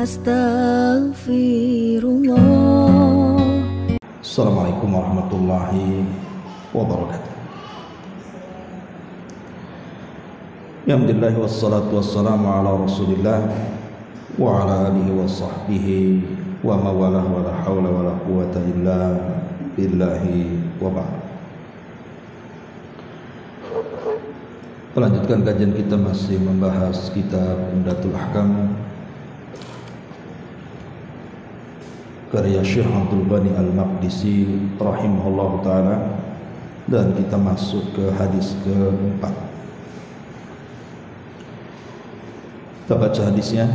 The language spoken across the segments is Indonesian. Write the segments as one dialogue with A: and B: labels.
A: Astaghfirullah.
B: Assalamualaikum warahmatullahi wabarakatuh. Alhamdulillah wassalatu wassalamu ala Rasulillah wa ala alihi wa sahbihi wa mawalah wa la hawla wa la quwata illa billahi wa ba'd. Melanjutkan kajian kita masih membahas kitab Umdatul Ahkam karya Syekh Abdul Ghani Al-Maqdisi rahimahullahu ta'ala, dan kita masuk ke hadis keempat. Kita baca hadisnya.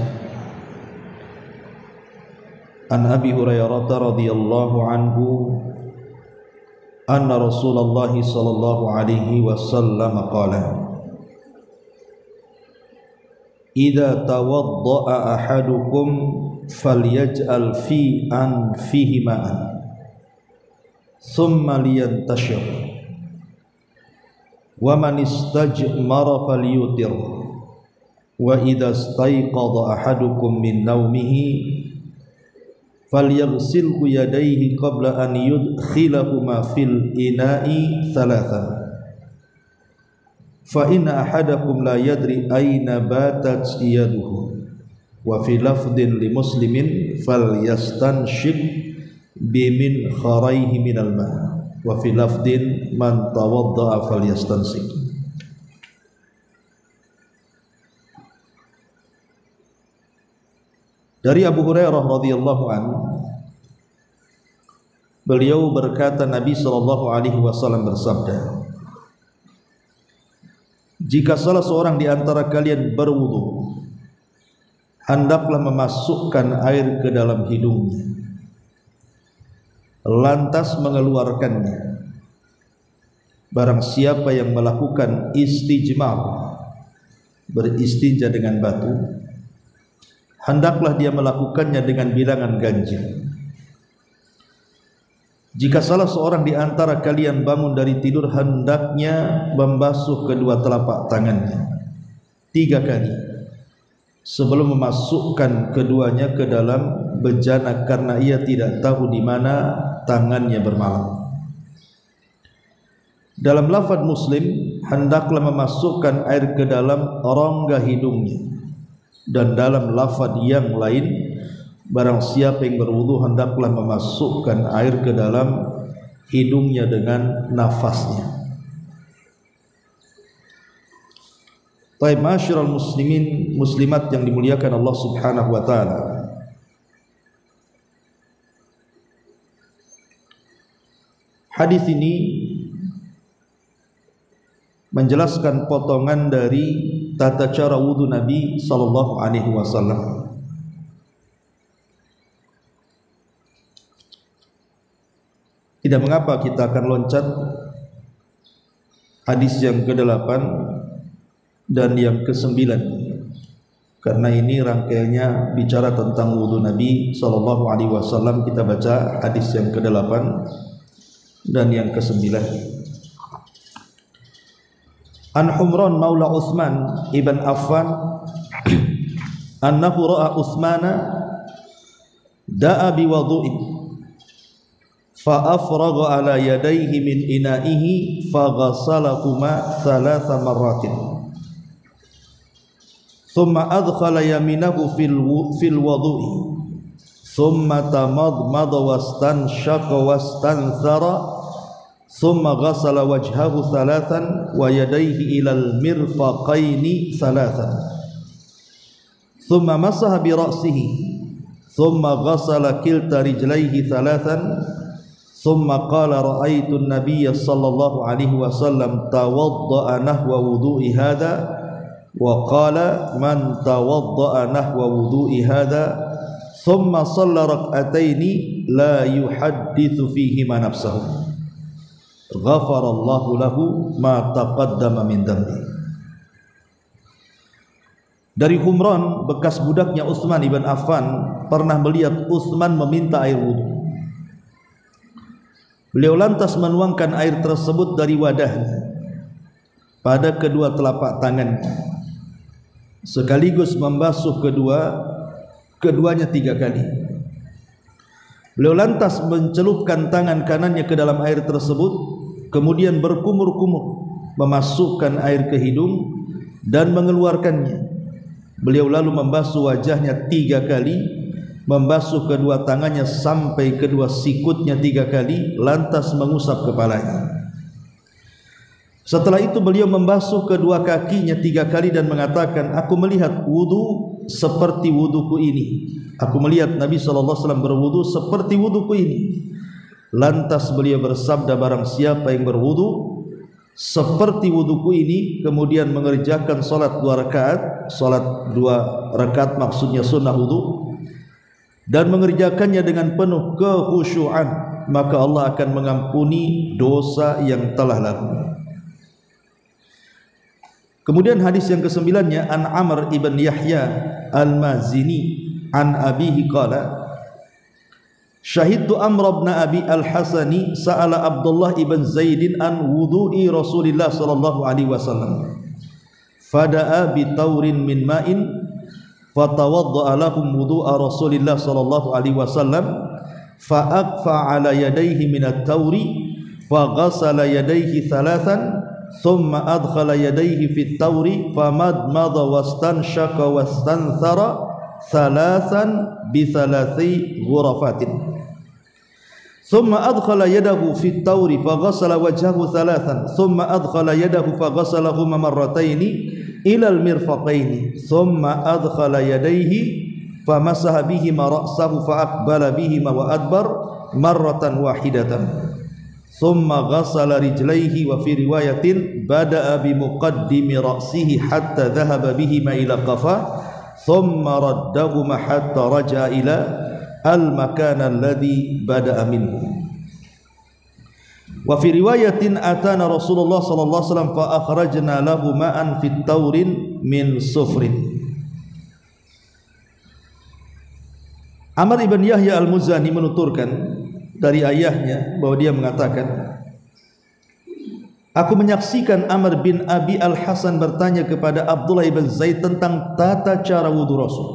B: An Abi Hurairah radhiyallahu anhu anna Rasulullah sallallahu alaihi wasallam qala idza tawadda'a ahadukum falyaj'al fi anfihi ma'an thumma liyantashir wa man istajmara falyutir wa idza istayqadha ahadukum min nawmihi falyaghsilhu yadayhi qabla an yudkhilahuma fil ina'i thalathan fa inna ahadakum la yadri ayna batat yaduhu wa fi lafdin li muslimin falyastanshib bimin kharaihi minal ma' wa fi lafdin man tawadda'a falyastansik. Dari Abu Hurairah radhiyallahu anhu, beliau berkata, Nabi sallallahu alaihi wasallam bersabda, jika salah seorang di antara kalian berwudu, hendaklah memasukkan air ke dalam hidungnya, lantas mengeluarkannya. Barang siapa yang melakukan istijmar, beristinja dengan batu, hendaklah dia melakukannya dengan bilangan ganjil. Jika salah seorang di antara kalian bangun dari tidur, hendaknya membasuh kedua telapak tangannya 3 kali sebelum memasukkan keduanya ke dalam bejana, karena ia tidak tahu di mana tangannya bermalam. Dalam lafaz Muslim, hendaklah memasukkan air ke dalam rongga hidungnya, dan dalam lafaz yang lain, barang siapa yang berwudu hendaklah memasukkan air ke dalam hidungnya dengan nafasnya. Baik, ma'asyiral muslimin muslimat yang dimuliakan Allah Subhanahu wa taala. Hadis ini menjelaskan potongan dari tata cara wudu Nabi sallallahu alaihi wasallam. Tidak mengapa kita akan loncat hadis yang ke-8 dan yang ke-9, karena ini rangkaiannya bicara tentang wudu Nabi sallallahu alaihi wasallam. Kita baca hadis yang ke-8 dan yang ke-9. An Humran maula Utsman ibn Affan annahu ra'a Utsmana da'a bi wudu'in fa afragha ala yadayhi min ina'ihi fa ghassalahuma 3 marratin thumma adkhala yaminahu fil wudu'i thumma tamadmada wastanshaqa wastanthara thumma ghassala wajhahu 3 wa yadayhi ilal mirfaqaini 3 thumma masaha bi ra'sihi thumma ghassala kilta rijlaihi 3 thumma qala ra'aitu an-nabiyya sallallahu alaihi wasallam tawadda'a nahwa wudu'i hadha wa qala man tawadda'a nahwa wudu'i hadha thumma shalla rak'ataini la yuhaddithu fihi ma nafsahu ghafarallahu lahu ma taqaddama min dhanbi. Dari Humran, bekas budaknya Utsman ibn Affan, pernah melihat Utsman meminta air wudu. Beliau lantas menuangkan air tersebut dari wadahnya pada kedua telapak tangannya, sekaligus membasuh kedua keduanya 3 kali. Beliau lantas mencelupkan tangan kanannya ke dalam air tersebut, kemudian berkumur-kumur memasukkan air ke hidung dan mengeluarkannya. Beliau lalu membasuh wajahnya 3 kali, membasuh kedua tangannya sampai kedua sikutnya 3 kali, lantas mengusap kepalanya. Setelah itu beliau membasuh kedua kakinya 3 kali dan mengatakan, aku melihat wudu seperti wuduku ini. Aku melihat Nabi SAW berwudu seperti wuduku ini. Lantas beliau bersabda, barang siapa yang berwudu seperti wuduku ini, kemudian mengerjakan solat 2 rakaat, solat 2 rakaat maksudnya sunnah wudu, dan mengerjakannya dengan penuh kekhusyuan, maka Allah akan mengampuni dosa yang telah lalu. Kemudian hadis yang ke-9-nya, an Amr ibn Yahya al-Mazini an abihi qala, syahidtu Amr ibn Abi al-Hasani sa'ala Abdullah ibn Zaidin an wudu'i Rasulillah sallallahu alaihi wasallam, fada'a bi taurin min ma'in fatawadda'a lahum wudu'a Rasulillah sallallahu alaihi wasallam, fa'aqfa ala yadayhi min at-tauri faghasala yadayhi thalathan thumma adkhala yadayhi fit tauri famadmada wastanshaqa wastanthara thalathan bi thalathi ghurafatin thumma adkhala yadahu fit tauri faghasala wajhahu thalathan thumma adkhala yadahu faghasalahuma marrataini ila al-mirfaqaini thumma adkhala yadayhi famasaha bihima ra'sahu faaqbala bihima wa adbar marratan wahidatan thumma ghassala rijlaihi wa fi riwayatin bada'a bi muqaddimi ra'sihi hatta dhahaba bihima ila qafa thumma raddahuma hatta raja'a ila al-makan alladhi bada'a minhu. Wa fi riwayatin atana Rasulullah sallallahu alaihi wasallam fa akhrajna lahu ma'an fit taurin min sufrin. Amr ibn Yahya al-Muzani menuturkan dari ayahnya bahwa dia mengatakan, aku menyaksikan Amr bin Abi al-Hasan bertanya kepada Abdullah ibn Zaid tentang tata cara wudu Rasul.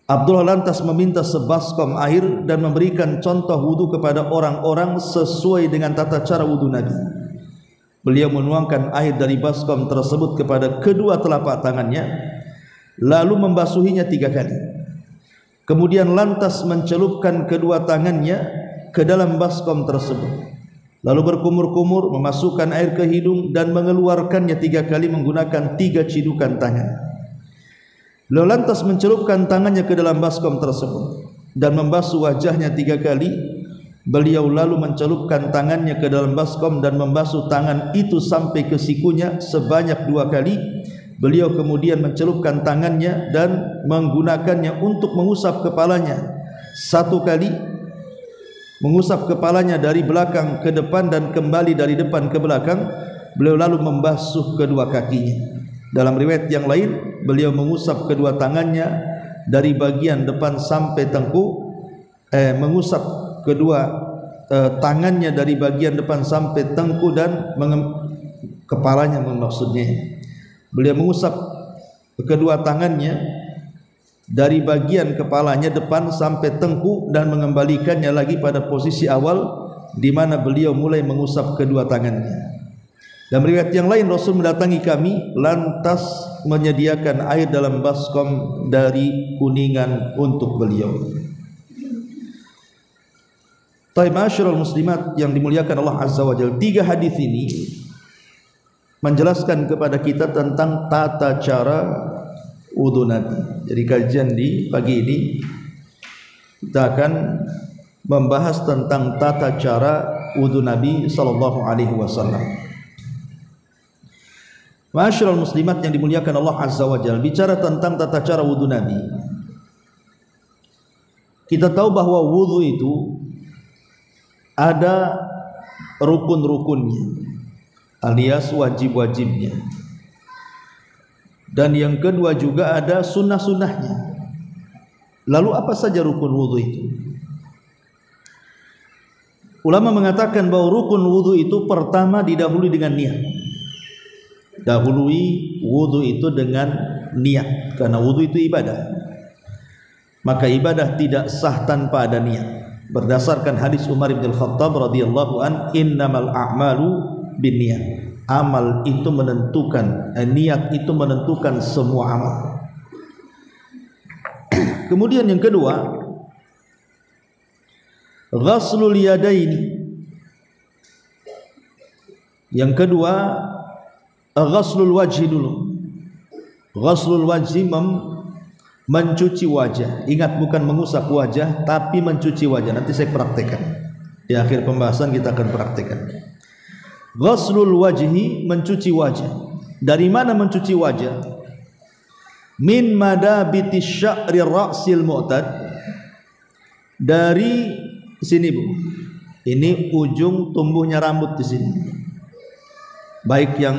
B: Abdullah lantas meminta sebaskom air dan memberikan contoh wudu kepada orang-orang sesuai dengan tata cara wudu Nabi. Beliau menuangkan air dari baskom tersebut kepada kedua telapak tangannya, lalu membasuhinya 3 kali. Kemudian lantas mencelupkan kedua tangannya ke dalam baskom tersebut, lalu berkumur-kumur memasukkan air ke hidung dan mengeluarkannya 3 kali menggunakan 3 cidukan tangan. Beliau lantas mencelupkan tangannya ke dalam baskom tersebut dan membasuh wajahnya 3 kali. Beliau lalu mencelupkan tangannya ke dalam baskom dan membasuh tangan itu sampai ke sikunya sebanyak 2 kali. Beliau kemudian mencelupkan tangannya dan menggunakannya untuk mengusap kepalanya 1 kali, mengusap kepalanya dari belakang ke depan dan kembali dari depan ke belakang. Beliau lalu membasuh kedua kakinya. Dalam riwayat yang lain, beliau mengusap kedua tangannya dari bagian depan sampai tengkuk, mengusap kedua tangannya dari bagian depan sampai tengkuk dan kepalanya maksudnya. Beliau mengusap kedua tangannya dari bagian kepalanya depan sampai tengkuk dan mengembalikannya lagi pada posisi awal di mana beliau mulai mengusap kedua tangannya. Dalam riwayat yang lain, Rasul mendatangi kami lantas menyediakan air dalam baskom dari kuningan untuk beliau. Ma'asyiral muslimat yang dimuliakan Allah Azza wa Jalla, 3 hadis ini menjelaskan kepada kita tentang tata cara wudu Nabi. Jadi kajian di pagi ini kita akan membahas tentang tata cara wudu Nabi sallallahu alaihi wasallam. Ma'asyiral muslimat yang dimuliakan Allah Azza wa Jalla, bicara tentang tata cara wudu Nabi, kita tahu bahwa wudu itu ada rukun-rukunnya alias wajib-wajibnya, dan yang kedua juga ada sunnah-sunnahnya. Lalu apa saja rukun wudu itu? Ulama mengatakan bahwa rukun wudu itu pertama didahului dengan niat. Dahului wudu itu dengan niat, karena wudu itu ibadah. maka ibadah tidak sah tanpa ada niat. Berdasarkan hadis Umar bin Khattab radhiyallahu an, innamal a'malu binniyat. Amal itu menentukan, niat itu menentukan semua amal. Kemudian yang kedua, ghaslul yadaini. Yang kedua, ghaslul wajhi dulu. Ghaslul wajhi mencuci wajah. Ingat, bukan mengusap wajah, tapi mencuci wajah. Nanti saya praktekkan. Di akhir pembahasan kita akan praktekkan. Ghaslul wajhi, mencuci wajah. Dari mana mencuci wajah? Min madabiti sya'ri ra'sil mu'tad. Dari sini, Bu. Ini ujung tumbuhnya rambut di sini. Baik yang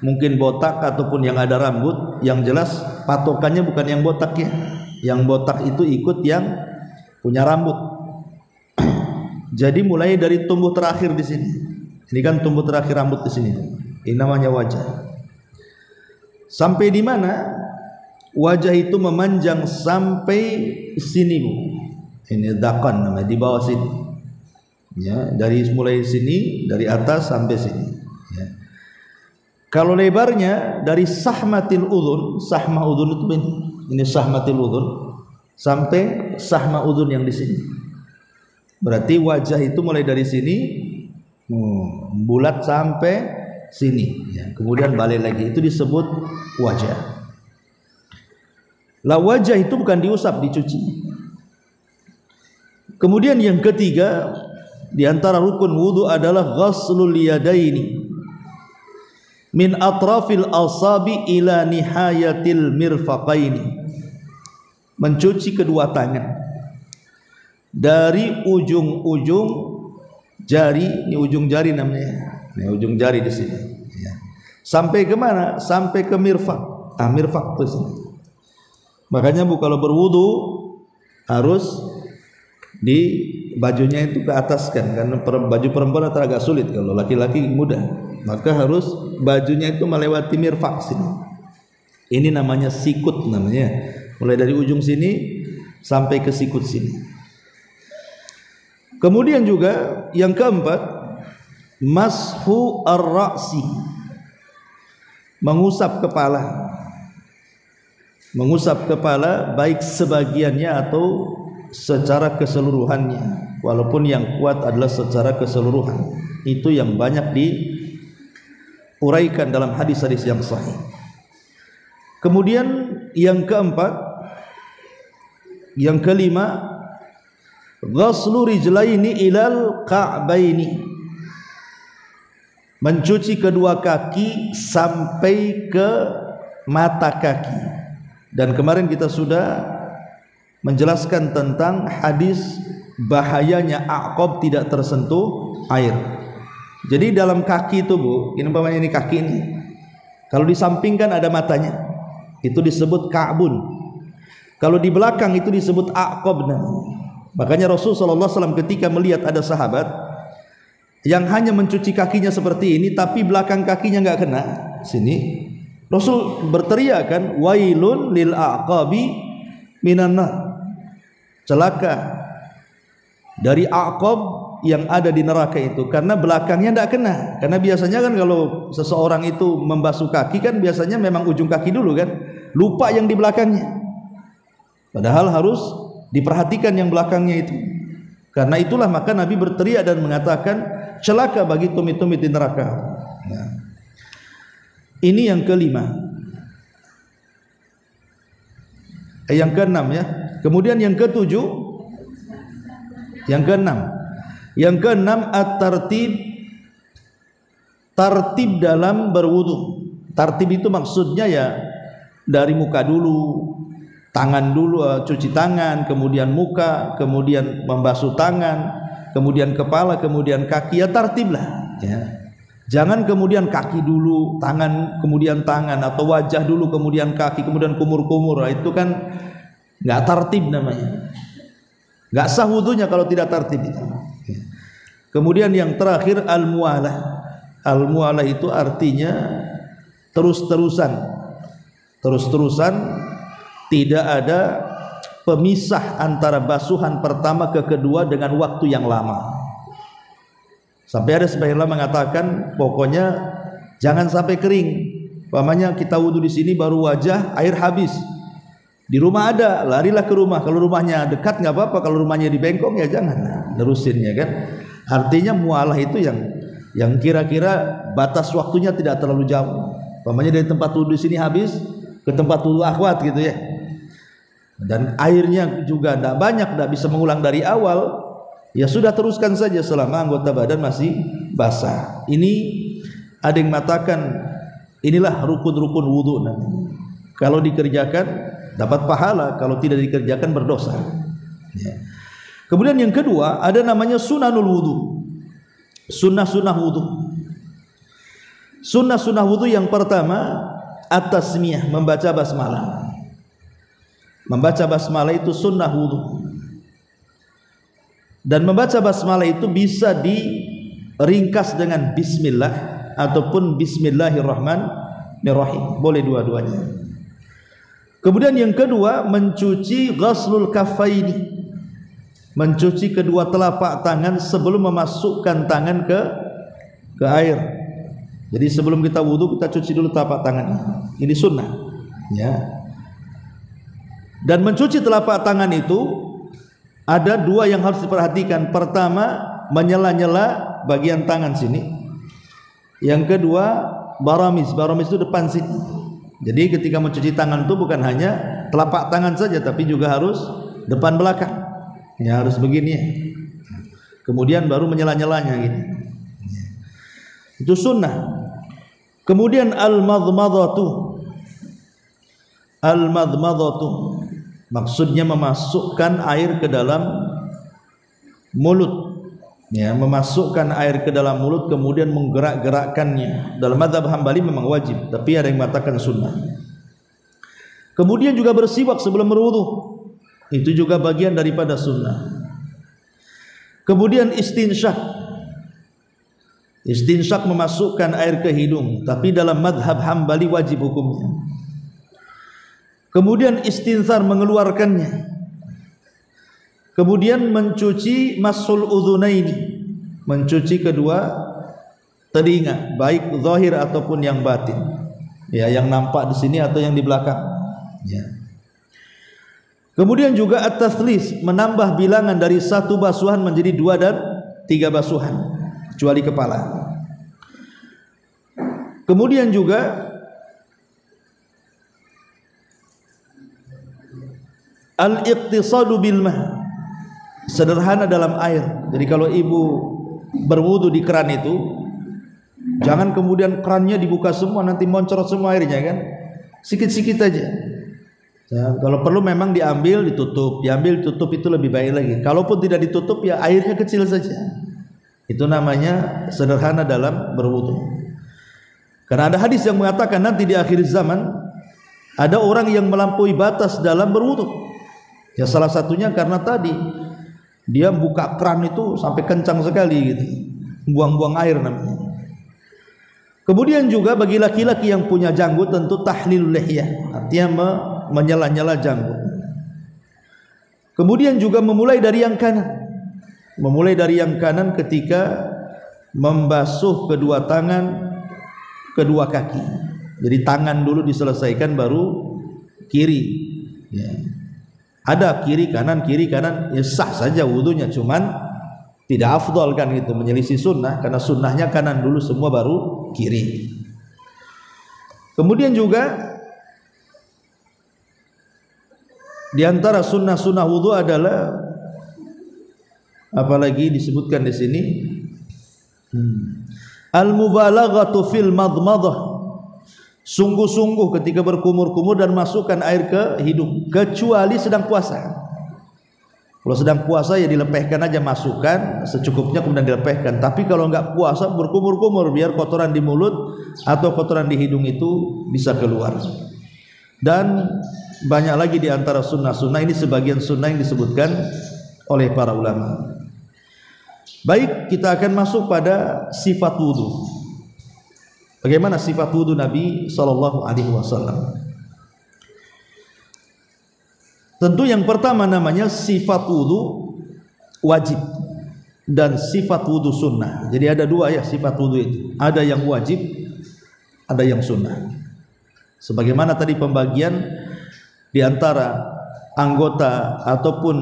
B: mungkin botak ataupun yang ada rambut, yang jelas patokannya bukan yang botak ya. Yang botak itu ikut yang punya rambut. Jadi mulai dari tumbuh terakhir di sini. Ini kan tumbuh terakhir rambut di sini. Ini namanya wajah. Sampai di mana? Wajah itu memanjang sampai sini, Bu. Ini dakan namanya, di bawah sini. Ya, dari mulai sini, dari atas sampai sini. Ya. Kalau lebarnya dari sahmatil udhun, sahmah udhun itu ini sahmatil udhun sampai sahmah udhun yang di sini. Berarti wajah itu mulai dari sini bulat sampai sini, ya. Kemudian balik lagi, itu disebut wajah. Lah wajah itu bukan diusap, dicuci. Kemudian yang ketiga di antara rukun wudu adalah ghaslul yadaini min atrafil asabi ila nihayatil mirfaqaini. Mencuci kedua tangan dari ujung-ujung jari, ini ujung jari namanya. Ini ujung jari di sini. Ya. Sampai ke mana? Sampai ke mirfaq. Mirfaq itu sini. Makanya Bu kalau berwudu harus di bajunya itu ke atas kan, karena baju perempuan agak sulit, kalau laki-laki mudah. Maka harus bajunya itu melewati mirfaq sini. Ini namanya sikut namanya. Mulai dari ujung sini sampai ke sikut sini. Kemudian juga yang keempat, mashu ar-ra'si, mengusap kepala. Mengusap kepala baik sebagiannya atau secara keseluruhannya. Walaupun yang kuat adalah secara keseluruhan. Itu yang banyak diuraikan dalam hadis-hadis yang sahih. Kemudian yang keempat, yang kelima, ghaslu rijlaini ilal ka'baini, mencuci kedua kaki sampai ke mata kaki. Dan kemarin kita sudah menjelaskan tentang hadis bahayanya aqab tidak tersentuh air. Jadi dalam kaki itu Bu, ini umpamanya ini kaki ini, kalau di samping kan ada matanya, itu disebut ka'bun. Kalau di belakang itu disebut aqab namanya. Makanya Rasulullah SAW ketika melihat ada sahabat yang hanya mencuci kakinya seperti ini, tapi belakang kakinya nggak kena sini, Rasul berteriak kan, wailun lil aqabi minan nar, celaka dari aqab yang ada di neraka itu, karena belakangnya tidak kena. Karena biasanya kan kalau seseorang itu membasuh kaki kan biasanya memang ujung kaki dulu kan, lupa yang di belakangnya, padahal harus diperhatikan yang belakangnya itu. Karena itulah maka Nabi berteriak dan mengatakan celaka bagi tumit-tumit di neraka. Nah, ini yang kelima. Yang keenam ya. Kemudian yang ketujuh, yang keenam. Yang keenam at-tartib, tartib dalam berwudu. Tartib itu maksudnya ya dari muka dulu, tangan dulu, cuci tangan, kemudian muka, kemudian membasuh tangan, kemudian kepala, kemudian kaki, ya tartib lah ya. Jangan kemudian kaki dulu, tangan, kemudian tangan, atau wajah dulu, kemudian kaki, kemudian kumur-kumur. Itu kan nggak tartib namanya. Nggak sah wudunya kalau tidak tartib itu. Kemudian yang terakhir al-mu'alah. Al-mu'alah itu artinya terus-terusan. Terus-terusan, tidak ada pemisah antara basuhan pertama ke kedua dengan waktu yang lama. Sampai ada sebagian ulama mengatakan pokoknya jangan sampai kering. Umpamanya kita wudu di sini baru wajah, air habis. Di rumah ada, larilah ke rumah. Kalau rumahnya dekat nggak apa-apa, kalau rumahnya di bengkok ya jangan nerusinnya kan. Artinya mualah itu yang kira-kira batas waktunya tidak terlalu jauh. Umpamanya dari tempat wudu di sini habis ke tempat wudu akhwat gitu ya. Dan airnya juga tidak banyak, tidak bisa mengulang dari awal, ya sudah teruskan saja selama anggota badan masih basah. Ini ada yang mengatakan inilah rukun-rukun wudu nanti. Kalau dikerjakan dapat pahala, kalau tidak dikerjakan berdosa. Ya. Kemudian yang kedua ada namanya sunanul wudu, sunnah-sunnah wudu. Sunnah-sunnah wudu yang pertama at-tasmiyah, membaca basmalah. Membaca basmalah itu sunnah wudu. Dan membaca basmalah itu bisa diringkas dengan bismillah ataupun bismillahirrahmanirrahim. Boleh dua-duanya. Kemudian yang kedua mencuci ghaslul kaffaini, mencuci kedua telapak tangan sebelum memasukkan tangan ke air. Jadi sebelum kita wudu kita cuci dulu telapak tangan. Ini sunnah. Ya. Dan mencuci telapak tangan itu ada dua yang harus diperhatikan. Pertama, menyela-nyela bagian tangan sini. Yang kedua, baramis. Baramis itu depan sini. Jadi ketika mencuci tangan itu bukan hanya telapak tangan saja, tapi juga harus depan belakang. Ya, harus begini ya. Kemudian baru menyela-nyelanya gini. Itu sunnah. Kemudian al-madmadhatu. Al-madmadhatu maksudnya memasukkan air ke dalam mulut. Ya, memasukkan air ke dalam mulut kemudian menggerak-gerakkannya. Dalam mazhab Hambali memang wajib, tapi ada yang mengatakan sunnah. Kemudian juga bersiwak sebelum berwudu. Itu juga bagian daripada sunnah. Kemudian istinsyak. Istinsyak memasukkan air ke hidung, tapi dalam mazhab Hambali wajib hukumnya. Kemudian istinthar, mengeluarkannya. Kemudian mencuci masul udhunaini, mencuci kedua telinga, baik zahir ataupun yang batin. Ya, yang nampak di sini atau yang di belakang. Ya. Kemudian juga at-tathlis, menambah bilangan dari satu basuhan menjadi 2 dan 3 basuhan, kecuali kepala. Kemudian juga al-iqtisadu bil ma', sederhana dalam air. Jadi kalau ibu berwudu di keran itu, jangan kemudian kerannya dibuka semua nanti moncorot semua airnya kan. Sikit-sikit aja. Ya, kalau perlu memang diambil ditutup, diambil tutup itu lebih baik lagi. Kalaupun tidak ditutup ya airnya kecil saja. Itu namanya sederhana dalam berwudu. Karena ada hadis yang mengatakan nanti di akhir zaman ada orang yang melampaui batas dalam berwudu. Ya salah satunya karena tadi dia buka keran itu sampai kencang sekali gitu, buang-buang air namanya. Kemudian juga bagi laki-laki yang punya janggut tentu tahlilul lihyah, artinya menyela-nyela janggut. Kemudian juga memulai dari yang kanan. Memulai dari yang kanan ketika membasuh kedua tangan, kedua kaki. Jadi tangan dulu diselesaikan baru kiri. Ya. Ada kiri kanan ya sah saja wudunya, cuman tidak afdal kan gitu, menyelisih sunnah, karena sunnahnya kanan dulu semua baru kiri. Kemudian juga di antara sunnah-sunnah wudu adalah apalagi disebutkan di sini al-mubalaghatu fil madmadah, sungguh-sungguh ketika berkumur-kumur dan masukkan air ke hidung, kecuali sedang puasa. Kalau sedang puasa ya dilepehkan aja, masukkan secukupnya kemudian dilepehkan. Tapi kalau enggak puasa berkumur-kumur biar kotoran di mulut atau kotoran di hidung itu bisa keluar. Dan banyak lagi di antara sunnah-sunnah, ini sebagian sunnah yang disebutkan oleh para ulama. Baik, kita akan masuk pada sifat wudu. Bagaimana sifat wudu Nabi sallallahu alaihi wasallam? Tentu yang pertama namanya sifat wudu wajib dan sifat wudu sunnah. Jadi ada dua ya sifat wudu itu. Ada yang wajib, ada yang sunnah. Sebagaimana tadi pembagian di antara anggota ataupun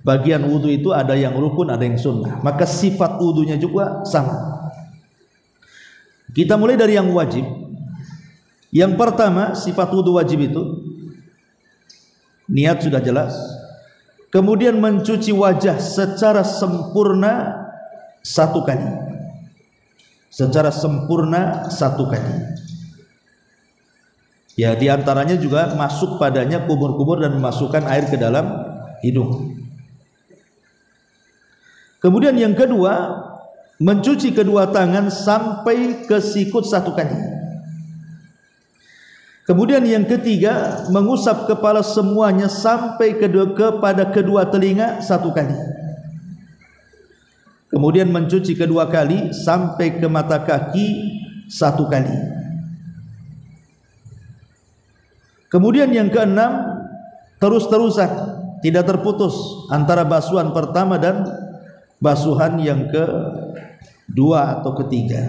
B: bagian wudu itu ada yang rukun, ada yang sunnah. Maka sifat wudunya juga sama. Kita mulai dari yang wajib. Yang pertama sifat wudu wajib itu niat sudah jelas. Kemudian mencuci wajah secara sempurna satu kali. Secara sempurna satu kali. Ya, di antaranya juga masuk padanya kumur-kumur dan memasukkan air ke dalam hidung. Kemudian yang kedua, mencuci kedua tangan sampai ke sikut satu kali. Kemudian yang ketiga, mengusap kepala semuanya sampai kepada kedua telinga satu kali. Kemudian mencuci kedua kali sampai ke mata kaki satu kali. Kemudian yang keenam, terus-terusan, tidak terputus antara basuhan pertama dan basuhan yang kedua atau ketiga.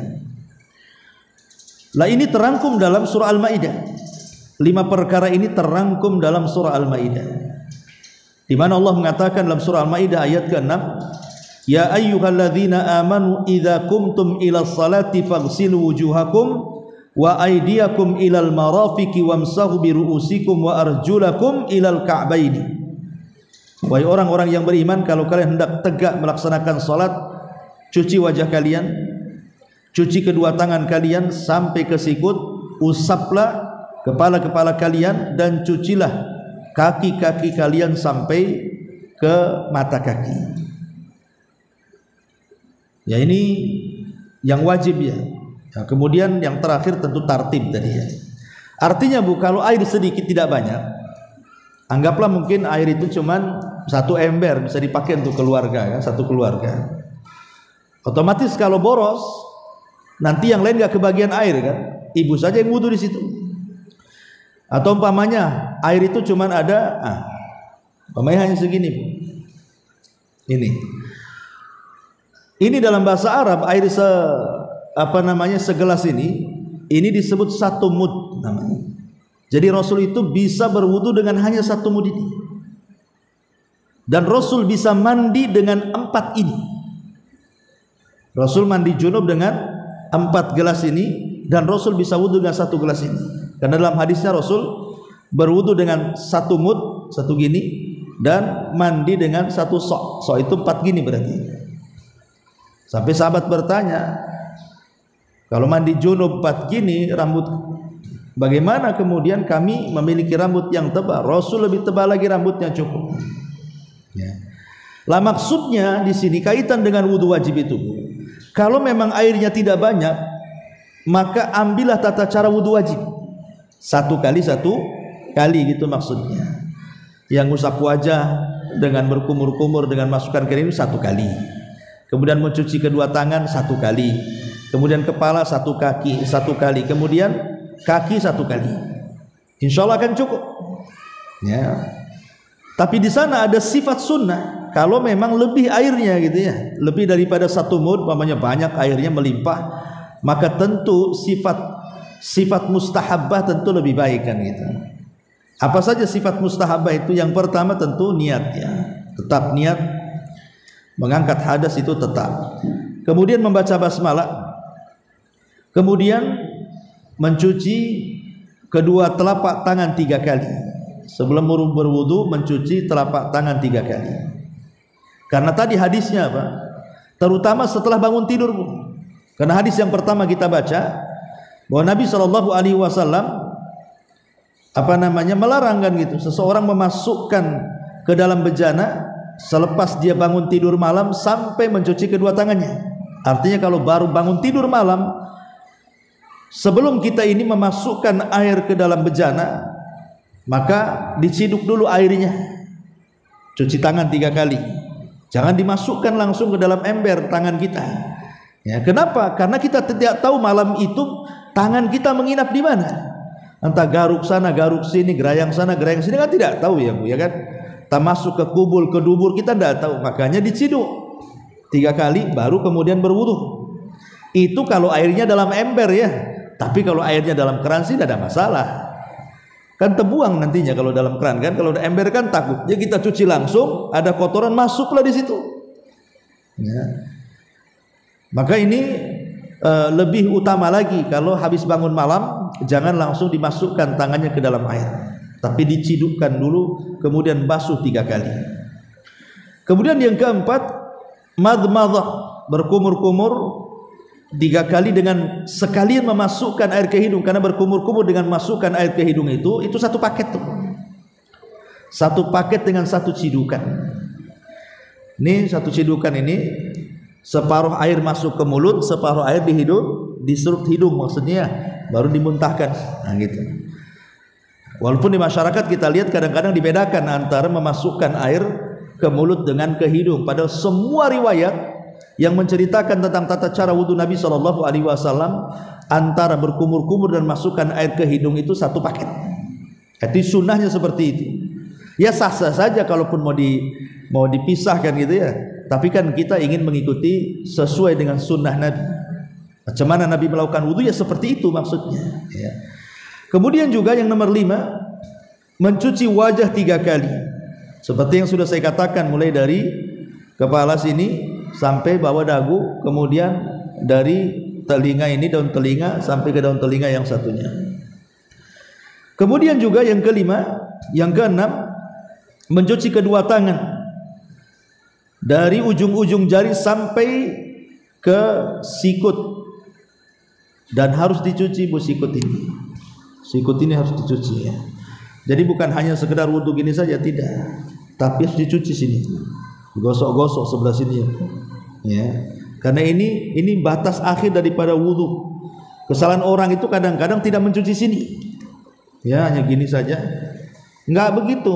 B: Lah ini terangkum dalam surah Al-Maidah. 5 perkara ini terangkum dalam surah Al-Maidah, di mana Allah mengatakan dalam surah Al-Maidah ayat ke-6, ya ayyuhalladzina amanu idza qumtum ilas salati faghsilu wujuhakum wa aydiyakum ilal marafiqi wamsahu bi ru'usikum wa arjulakum ilal ka'baini. Wahai orang-orang yang beriman, kalau kalian hendak tegak melaksanakan salat, cuci wajah kalian, cuci kedua tangan kalian sampai ke sikut, usaplah kepala-kepala kalian dan cucilah kaki-kaki kalian sampai ke mata kaki. Ya, ini yang wajib ya. Nah, kemudian yang terakhir tentu tartib tadi ya. Artinya Bu, kalau air sedikit tidak banyak, anggaplah mungkin air itu cuman 1 ember bisa dipakai untuk keluarga ya, satu keluarga. Otomatis kalau boros nanti yang lain gak kebagian air kan, ibu saja yang wudu di situ. Atau umpamanya air itu cuman ada umpamanya hanya segini Bu. Ini dalam bahasa Arab air segelas ini disebut 1 mud namanya. Jadi Rasul itu bisa berwudu dengan hanya 1 mud ini. Dan Rasul bisa mandi dengan 4 ini. Rasul mandi junub dengan 4 gelas ini, dan Rasul bisa wudu dengan 1 gelas ini. Karena dalam hadisnya Rasul berwudu dengan 1 mud, 1 gini, dan mandi dengan 1 sok. Sok itu 4 gini berarti. Sampai sahabat bertanya, kalau mandi junub 4 gini rambut, bagaimana kemudian kami memiliki rambut yang tebal? Rasul lebih tebal lagi rambutnya, cukup. Ya. Lah maksudnya di sini kaitan dengan wudu wajib itu. Kalau memang airnya tidak banyak, maka ambillah tata cara wudu wajib. 1 kali gitu maksudnya. Yang usap wajah dengan berkumur-kumur dengan masukkan ke ini 1 kali. Kemudian mencuci kedua tangan 1 kali. Kemudian kepala 1 kaki 1 kali. Kemudian kaki 1 kali. Insya Allah akan cukup. Ya. Tapi di sana ada sifat sunnah. Kalau memang lebih airnya gitu ya, lebih daripada 1 mud, umpamanya banyak airnya melimpah, maka tentu sifat mustahabbah tentu lebih baik kan gitu. Apa saja sifat mustahabbah itu? Yang pertama tentu niat ya. Tetap niat mengangkat hadas itu tetap. Kemudian membaca basmalah. Kemudian mencuci kedua telapak tangan 3 kali. Sebelum berwudu mencuci telapak tangan 3 kali. Karena tadi hadisnya apa? Terutama setelah bangun tidur. Karena hadis yang pertama kita baca bahwa Nabi SAW melarang kan gitu, seseorang memasukkan ke dalam bejana selepas dia bangun tidur malam sampai mencuci kedua tangannya. Artinya kalau baru bangun tidur malam, sebelum kita ini memasukkan air ke dalam bejana, maka diciduk dulu airnya, cuci tangan 3 kali. Jangan dimasukkan langsung ke dalam ember tangan kita. Ya, kenapa? Karena kita tidak tahu malam itu tangan kita menginap di mana. Entah garuk sana, garuk sini, gerayang sana, gerayang sini, kan tidak tahu ya Bu, ya kan? tak masuk ke kubur, ke dubur, kita tidak tahu. Makanya diciduk 3 kali baru kemudian berwudu. Itu kalau airnya dalam ember ya. Tapi kalau airnya dalam keran sih tidak ada masalah. Kan terbuang nantinya kalau dalam keran kan. Kalau ada ember kan takut. Jadi kita cuci langsung, ada kotoran masuklah di situ. Ya. Maka ini lebih utama lagi kalau habis bangun malam jangan langsung dimasukkan tangannya ke dalam air. Tapi dicidukkan dulu, kemudian basuh 3 kali. Kemudian yang keempat, madmadah, berkumur-kumur 3 kali dengan sekalian memasukkan air ke hidung. Karena berkumur-kumur dengan masukkan air ke hidung itu satu paket tuh. Satu paket dengan satu cidukan. Ini satu cidukan ini separuh air masuk ke mulut, separuh air di hidung, diserut hidung maksudnya, baru dimuntahkan. Nah gitu. Walaupun di masyarakat kita lihat kadang-kadang dibedakan antara memasukkan air ke mulut dengan ke hidung. Padahal semua riwayat yang menceritakan tentang tata cara wudhu Nabi SAW antara berkumur-kumur dan masukkan air ke hidung itu satu paket. Jadi sunnahnya seperti itu. Ya sah-sah saja kalaupun mau dipisahkan gitu ya. Tapi kan kita ingin mengikuti sesuai dengan sunnah Nabi. Macam mana Nabi melakukan wudhu ya seperti itu maksudnya. Ya. Kemudian juga yang nomor 5, mencuci wajah 3 kali. Seperti yang sudah saya katakan, mulai dari kepala sini sampai bawah dagu, kemudian dari telinga ini, daun telinga sampai ke daun telinga yang satunya. Kemudian juga yang kelima, yang keenam, mencuci kedua tangan dari ujung-ujung jari sampai ke sikut, dan harus dicuci bu sikut ini. Sikut ini harus dicuci ya. Jadi bukan hanya sekedar wudhu gini saja, tidak. Tapi harus dicuci sini. Gosok-gosok sebelah sini ya. Ya. Karena ini batas akhir daripada wudhu. Kesalahan orang itu kadang-kadang tidak mencuci sini. Ya, hanya gini saja. Enggak begitu.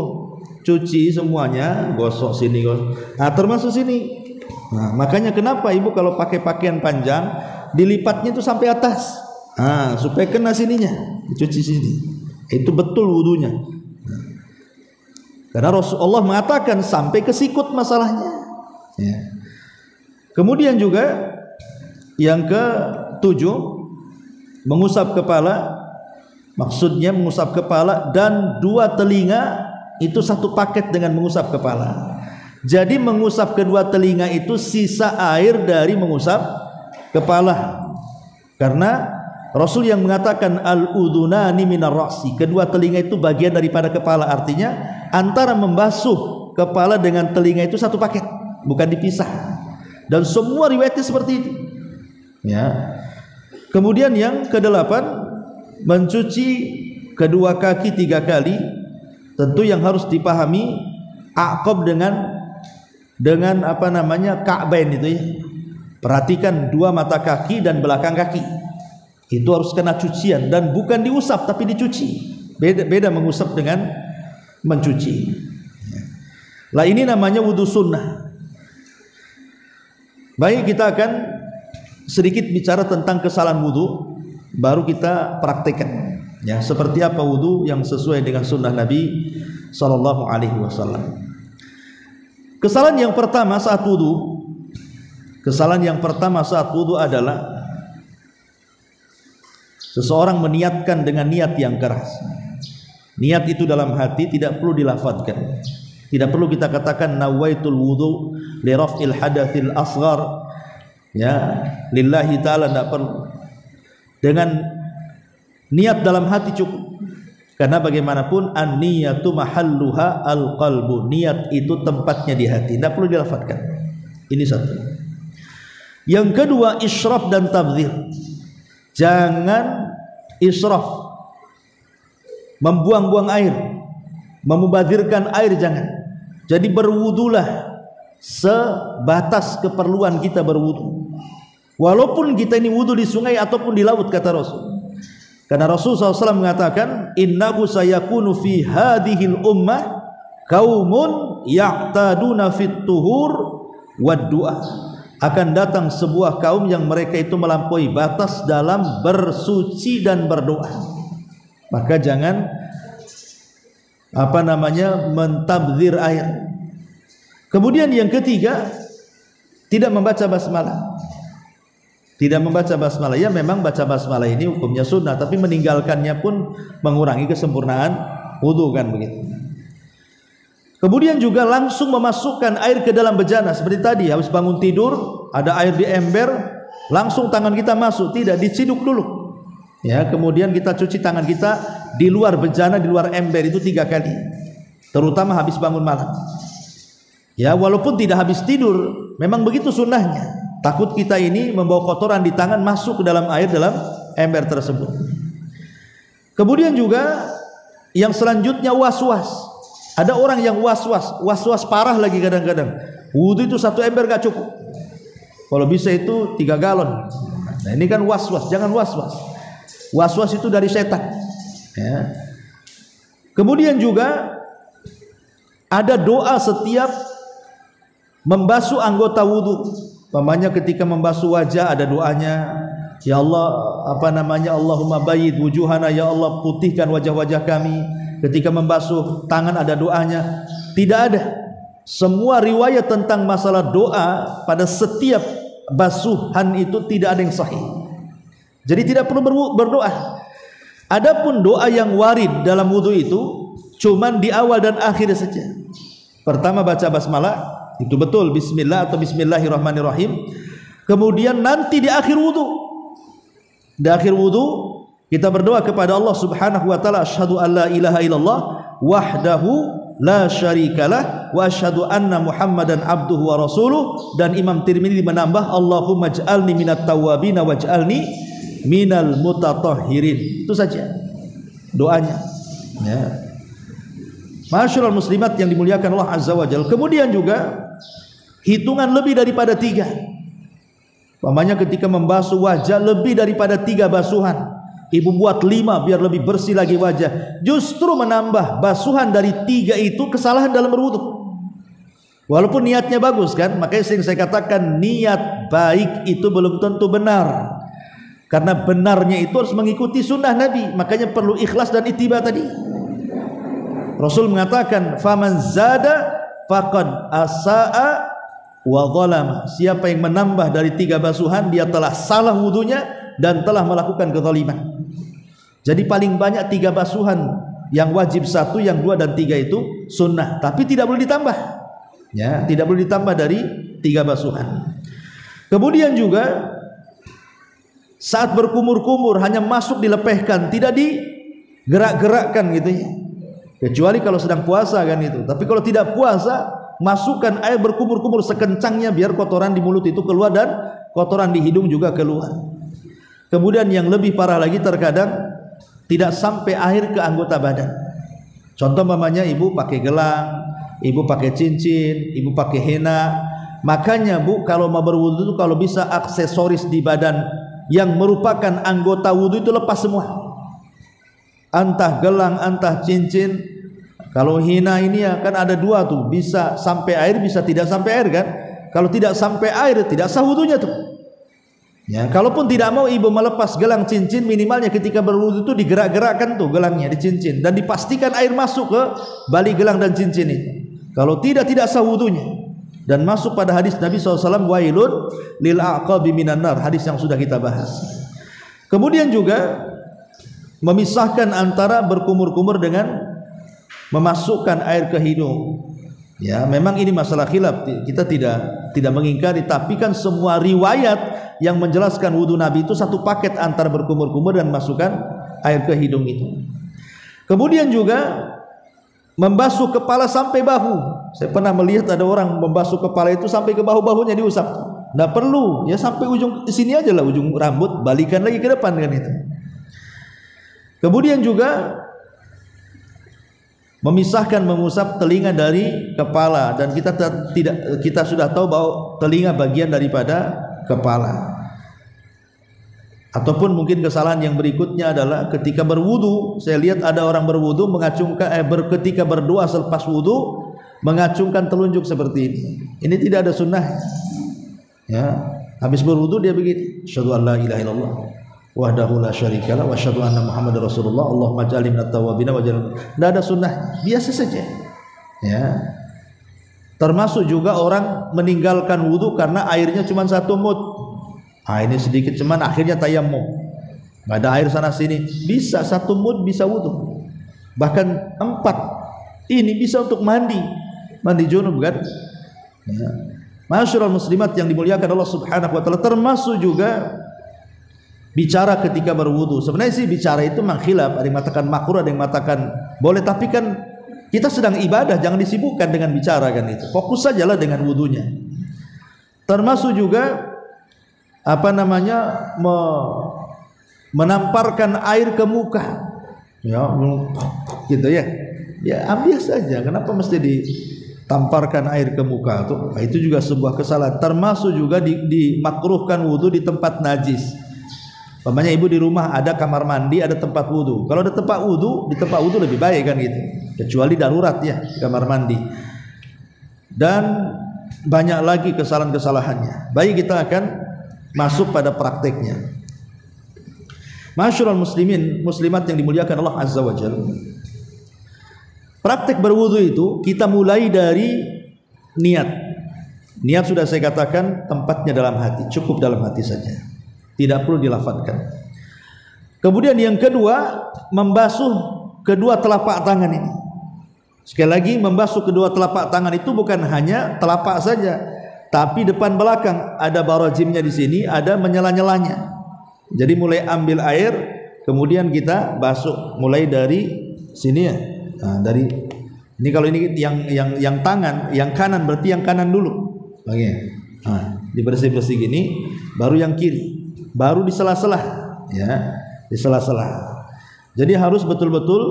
B: Cuci semuanya, gosok sini, gosok. Nah, termasuk sini. Nah, makanya kenapa ibu kalau pakai pakaian panjang dilipatnya itu sampai atas. Nah, supaya kena sininya, dicuci sini. Itu betul wudunya. Karena Rasulullah mengatakan sampai ke sikut masalahnya. Ya. Kemudian juga yang ke-7, mengusap kepala. Maksudnya mengusap kepala dan 2 telinga itu satu paket dengan mengusap kepala. Jadi mengusap kedua telinga itu sisa air dari mengusap kepala. Karena Rasul yang mengatakan al-udhunani minar ra'si, kedua telinga itu bagian daripada kepala. Artinya antara membasuh kepala dengan telinga itu satu paket, bukan dipisah. Dan semua riwayatnya seperti itu. Ya. Kemudian yang ke-8, mencuci kedua kaki 3 kali. Tentu yang harus dipahami aqab dengan apa namanya ka'bain itu ya. Perhatikan 2 mata kaki dan belakang kaki. Itu harus kena cucian dan bukan diusap tapi dicuci. Beda mengusap dengan mencuci. Lah ini namanya wudhu sunnah. Baik, kita akan sedikit bicara tentang kesalahan wudhu, baru kita praktekkan. Ya, seperti apa wudhu yang sesuai dengan sunnah Nabi SAW. Kesalahan yang pertama saat wudhu adalah seseorang meniatkan dengan niat yang keras. Niat itu dalam hati, tidak perlu dilafadzkan. Tidak perlu kita katakan nawaitul wudu li raf'il hadatsil asghar. Ya, lillahi ta'ala, tidak perlu. Dengan niat dalam hati cukup. Karena bagaimanapun an-niyatu mahalluha al-qalbu. Niat itu tempatnya di hati, tidak perlu dilafadzkan. Ini satu. Yang kedua, israf dan tabdzir. Jangan israf, membuang-buang air, memubadzirkan air, jangan. Jadi berwudulah sebatas keperluan kita berwudu. Walaupun kita ini wudu di sungai ataupun di laut, kata Rasul. Karena Rasul SAW mengatakan, innahu sayakunu fi hadhil ummah qaumun ya'taduna fit tuhur wad du'a. Akan datang sebuah kaum yang mereka itu melampaui batas dalam bersuci dan berdoa. Maka jangan mentabdzir air. Kemudian yang ketiga, tidak membaca basmalah. Tidak membaca basmalah. Ya memang baca basmalah ini hukumnya sunnah, tapi meninggalkannya pun mengurangi kesempurnaan wudu kan begitu. Kemudian juga langsung memasukkan air ke dalam bejana seperti tadi, habis bangun tidur ada air di ember, langsung tangan kita masuk, tidak diciduk dulu. Ya, kemudian kita cuci tangan kita di luar bejana, di luar ember itu 3 kali. Terutama habis bangun malam. Ya, walaupun tidak habis tidur, memang begitu sunnahnya. Takut kita ini membawa kotoran di tangan masuk ke dalam air dalam ember tersebut. Kemudian juga yang selanjutnya was-was. Ada orang yang was-was parah lagi kadang-kadang. Wudu itu 1 ember gak cukup. Kalau bisa itu 3 galon. Nah, ini kan was-was, jangan was-was. Was-was itu dari setan. Ya. Kemudian juga ada doa setiap membasuh anggota wudu. Umpamanya ketika membasuh wajah ada doanya. Ya Allah, Allahumma bayyid wujuhana, ya Allah putihkan wajah-wajah kami. Ketika membasuh tangan ada doanya. Tidak ada. Semua riwayat tentang masalah doa pada setiap basuhan itu tidak ada yang sahih. Jadi tidak perlu berdoa. Adapun doa yang warid dalam wudu itu cuman di awal dan akhir saja. Pertama baca basmalah, itu betul, bismillah atau bismillahirrahmanirrahim. Kemudian nanti di akhir wudu, kita berdoa kepada Allah Subhanahu wa taala, asyhadu an la ilaha illallah wahdahu la syarikalah wa asyhadu anna Muhammadan abduhu wa rasuluh. Dan Imam Tirmidzi menambah, Allahumma ij'alni minat tawwabin waj'alni minal mutatahhirin. Itu saja doanya. Ya. Masyaallah muslimat yang dimuliakan Allah Azza wa Jalla. Kemudian juga hitungan lebih daripada 3. Umpamanya ketika membasuh wajah lebih daripada 3 basuhan. Ibu buat 5 biar lebih bersih lagi wajah. Justru menambah basuhan dari 3 itu kesalahan dalam berwudu. Walaupun niatnya bagus kan, makanya sering saya katakan niat baik itu belum tentu benar. Karena benarnya itu harus mengikuti sunnah Nabi. Makanya perlu ikhlas dan ittiba tadi. Rasul mengatakan, faman zada faqad asaa wa zalama. Siapa yang menambah dari 3 basuhan, dia telah salah wudunya dan telah melakukan kezaliman. Jadi paling banyak 3 basuhan, yang wajib 1, yang 2 dan 3 itu sunnah, tapi tidak boleh ditambah. Ya, tidak boleh ditambah dari 3 basuhan. Kemudian juga saat berkumur-kumur hanya masuk dilepehkan, tidak digerak-gerakkan gitu ya. Kecuali kalau sedang puasa kan itu. Tapi kalau tidak puasa, masukkan air berkumur-kumur sekencangnya biar kotoran di mulut itu keluar dan kotoran di hidung juga keluar. Kemudian yang lebih parah lagi, terkadang tidak sampai air ke anggota badan. Contoh mamanya ibu pakai gelang, ibu pakai cincin, ibu pakai henna. Makanya bu, kalau mau berwudu itu kalau bisa aksesoris di badan yang merupakan anggota wudu itu lepas semua. Entah gelang, entah cincin. Kalau hina ini ya kan ada 2 tuh, bisa sampai air, bisa tidak sampai air kan. Kalau tidak sampai air tidak sah wudunya tuh. Ya, kalaupun tidak mau ibu melepas gelang cincin, minimalnya ketika berwudu itu digerak-gerakkan tuh gelangnya, dicincin, dan dipastikan air masuk ke balik gelang dan cincin itu. Kalau tidak sah wudunya. Dan masuk pada hadis Nabi SAW, wailun lil aqabi minan nar, hadis yang sudah kita bahas. Kemudian juga memisahkan antara berkumur-kumur dengan memasukkan air ke hidung. Ya, memang ini masalah khilaf, kita tidak mengingkari, tapi kan semua riwayat yang menjelaskan wudu Nabi itu satu paket antara berkumur-kumur dan masukkan air ke hidung itu. Kemudian juga membasuh kepala sampai bahu. Saya pernah melihat ada orang membasuh kepala itu sampai ke bahu-bahunya diusap. Nggak perlu, ya sampai ujung sini aja lah, ujung rambut, balikan lagi ke depan kan itu. Kemudian juga memisahkan, mengusap telinga dari kepala, dan kita sudah tahu bahwa telinga bagian daripada kepala. Ataupun mungkin kesalahan yang berikutnya adalah ketika berwudu, saya lihat ada orang berwudu mengacungkan ketika berdoa selepas wudu mengacungkan telunjuk seperti ini. Ini tidak ada sunnah. Ya, habis berwudu dia begini, asyhadu an la ilaha illallah wahdahu la syarikalah wa asyhadu anna Muhammadar Rasulullah. Allahumma ij'alni minat tawwabin wa ij'alni. Tidak ada sunnah, biasa saja. Ya. Termasuk juga orang meninggalkan wudu karena airnya cuma 1 mud. Ini sedikit cuman akhirnya tayammum. Enggak ada air sana sini. Bisa 1 mud bisa wudu. Bahkan 4. Ini bisa untuk mandi. Mandi junub kan? Ya. Masyarul muslimat yang dimuliakan Allah Subhanahu wa taala, termasuk juga bicara ketika berwudu. Sebenarnya sih bicara itu khilaf, ada yang mengatakan makruh, ada yang mengatakan boleh, tapi kan kita sedang ibadah, jangan disibukkan dengan bicara kan itu. Fokus sajalah dengan wudunya. Termasuk juga menamparkan air ke muka. Ya, gitu ya. Ya ambil saja. Kenapa mesti ditamparkan air ke muka tuh? Nah, itu juga sebuah kesalahan. Termasuk juga dimakruhkan wudu di tempat najis. Umpamanya ibu di rumah ada kamar mandi, ada tempat wudu. Kalau ada tempat wudu, di tempat wudu lebih baik kan gitu. Kecuali darurat ya, kamar mandi. Dan banyak lagi kesalahan-kesalahannya. Baik, kita akan masuk pada prakteknya. Masyarul muslimin, muslimat yang dimuliakan Allah Azza wa Jalla. Praktek berwudu itu kita mulai dari niat. Niat sudah saya katakan tempatnya dalam hati, cukup dalam hati saja. Tidak perlu dilafadzkan. Kemudian yang kedua, membasuh kedua telapak tangan ini. Sekali lagi, membasuh kedua telapak tangan itu bukan hanya telapak saja, tapi depan belakang. Ada barajimnya di sini, ada menyela-nyelanya. Jadi mulai ambil air, kemudian kita basuh mulai dari sini ya. Nah, dari ini, kalau ini yang tangan, yang kanan berarti yang kanan dulu. Oke. Nah, dibersih-bersih gini, baru yang kiri. Baru di sela-sela, ya, di sela-sela. Jadi harus betul-betul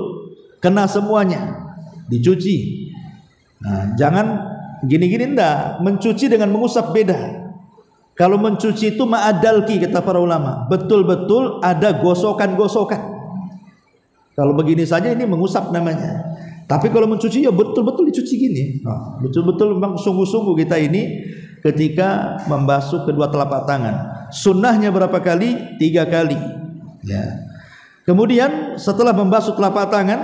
B: kena semuanya, dicuci. Nah, jangan gini-gini, ndak. Mencuci dengan mengusap beda. Kalau mencuci itu ma'adalki kata para ulama, betul-betul ada gosokan-gosokan. Kalau begini saja ini mengusap namanya. Tapi kalau mencuci ya betul-betul dicuci gini. Nah, betul-betul memang sungguh-sungguh kita ini ketika membasuh kedua telapak tangan. Sunnahnya berapa kali? 3 kali. Ya. Kemudian setelah membasuh telapak tangan,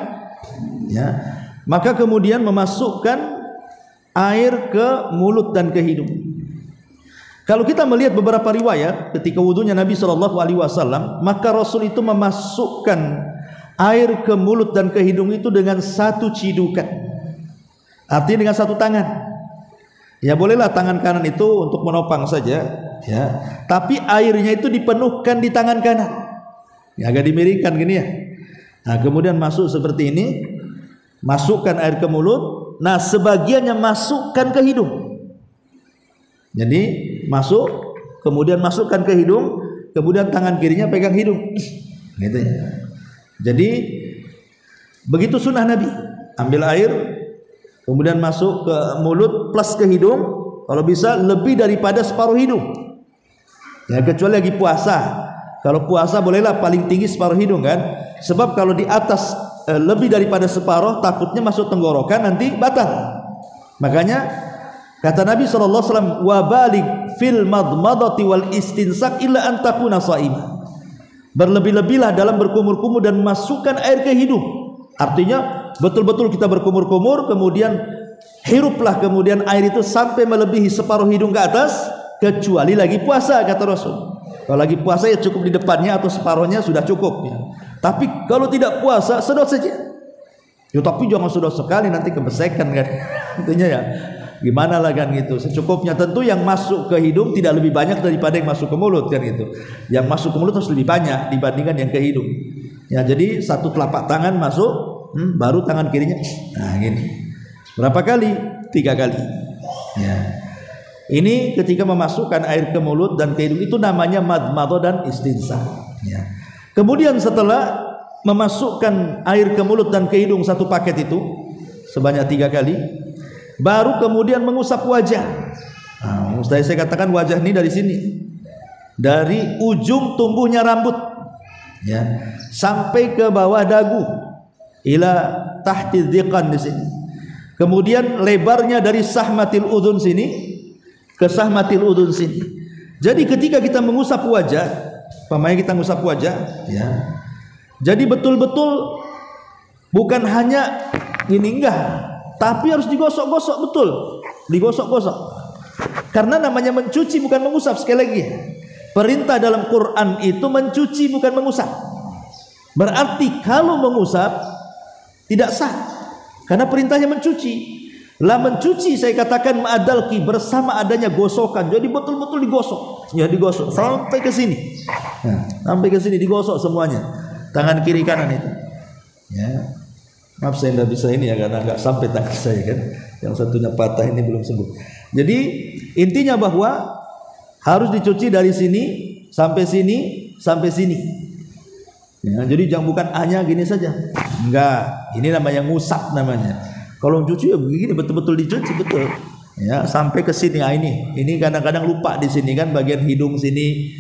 B: ya, maka kemudian memasukkan air ke mulut dan ke hidung. Kalau kita melihat beberapa riwayat ketika wudunya Nabi SAW, maka Rasul itu memasukkan air ke mulut dan ke hidung itu dengan 1 cidukan. Artinya dengan 1 tangan. Ya bolehlah tangan kanan itu untuk menopang saja, ya. Tapi airnya itu dipenuhkan di tangan kanan. Ya, agak dimiringkan gini ya. Nah, kemudian masuk seperti ini, masukkan air ke mulut. Nah, sebagiannya masukkan ke hidung. Jadi masuk, kemudian masukkan ke hidung, kemudian tangan kirinya pegang hidung. Gitu ya. Jadi begitu sunnah Nabi. Ambil air, kemudian masuk ke mulut plus ke hidung, kalau bisa lebih daripada separuh hidung. Ya, kecuali lagi puasa. Kalau puasa bolehlah paling tinggi separuh hidung kan. Sebab kalau di atas lebih daripada separuh takutnya masuk tenggorokan, nanti batal. Makanya kata Nabi SAW, wa baligh fil madmadati wal istinsak illa an takuna sha'imah. Berlebih-lebihlah dalam berkumur-kumur dan masukkan air ke hidung. Artinya betul-betul kita berkumur-kumur, kemudian hiruplah kemudian air itu sampai melebihi separuh hidung ke atas, kecuali lagi puasa kata Rasul. Kalau lagi puasa ya cukup di depannya atau separuhnya sudah cukup ya. Tapi kalau tidak puasa sedot saja. Ya tapi jangan sedot sekali, nanti kebesekan kan. Intinya ya gimana lah kan gitu. Secukupnya. Tentu yang masuk ke hidung tidak lebih banyak daripada yang masuk ke mulut kan gitu. Yang masuk ke mulut harus lebih banyak dibandingkan yang ke hidung. Ya jadi 1 telapak tangan masuk, baru tangan kirinya. Nah gini. Berapa kali? 3 kali. Ya. Ini ketika memasukkan air ke mulut dan ke hidung itu namanya madmadah dan istinsaq. Ya. Kemudian setelah memasukkan air ke mulut dan ke hidung 1 paket itu sebanyak 3 kali, baru kemudian mengusap wajah. Nah, saya katakan wajah ini dari sini, dari ujung tumbuhnya rambut, ya, sampai ke bawah dagu, ila tahti dziqan di sini. Kemudian lebarnya dari sahmatil udhun sini ke sahmatil udhun sini. Jadi ketika kita mengusap wajah, Pamanya kita ngusap wajah, ya. Jadi betul-betul bukan hanya gini, enggak, tapi harus digosok-gosok betul, digosok-gosok. Karena namanya mencuci bukan mengusap. Sekali lagi, perintah dalam Quran itu mencuci bukan mengusap. Berarti kalau mengusap tidak sah, karena perintahnya mencuci. Lah mencuci saya katakan ma'adalki, bersama adanya gosokan. Jadi betul-betul digosok, ya digosok sampai ke sini, nah, sampai ke sini digosok semuanya, tangan kiri kanan itu. Ya, maaf saya tidak bisa ini ya, karena nggak sampai tangan saya kan. Yang satunya patah ini belum sembuh. Jadi intinya bahwa harus dicuci dari sini sampai sini sampai sini. Ya, jadi jangan bukan hanya gini saja. Enggak, ini namanya ngusap namanya. Kalau mencuci ya begini, betul-betul dicuci betul. Ya, sampai ke sini. Nah, ini kadang-kadang lupa di sini kan, bagian hidung sini.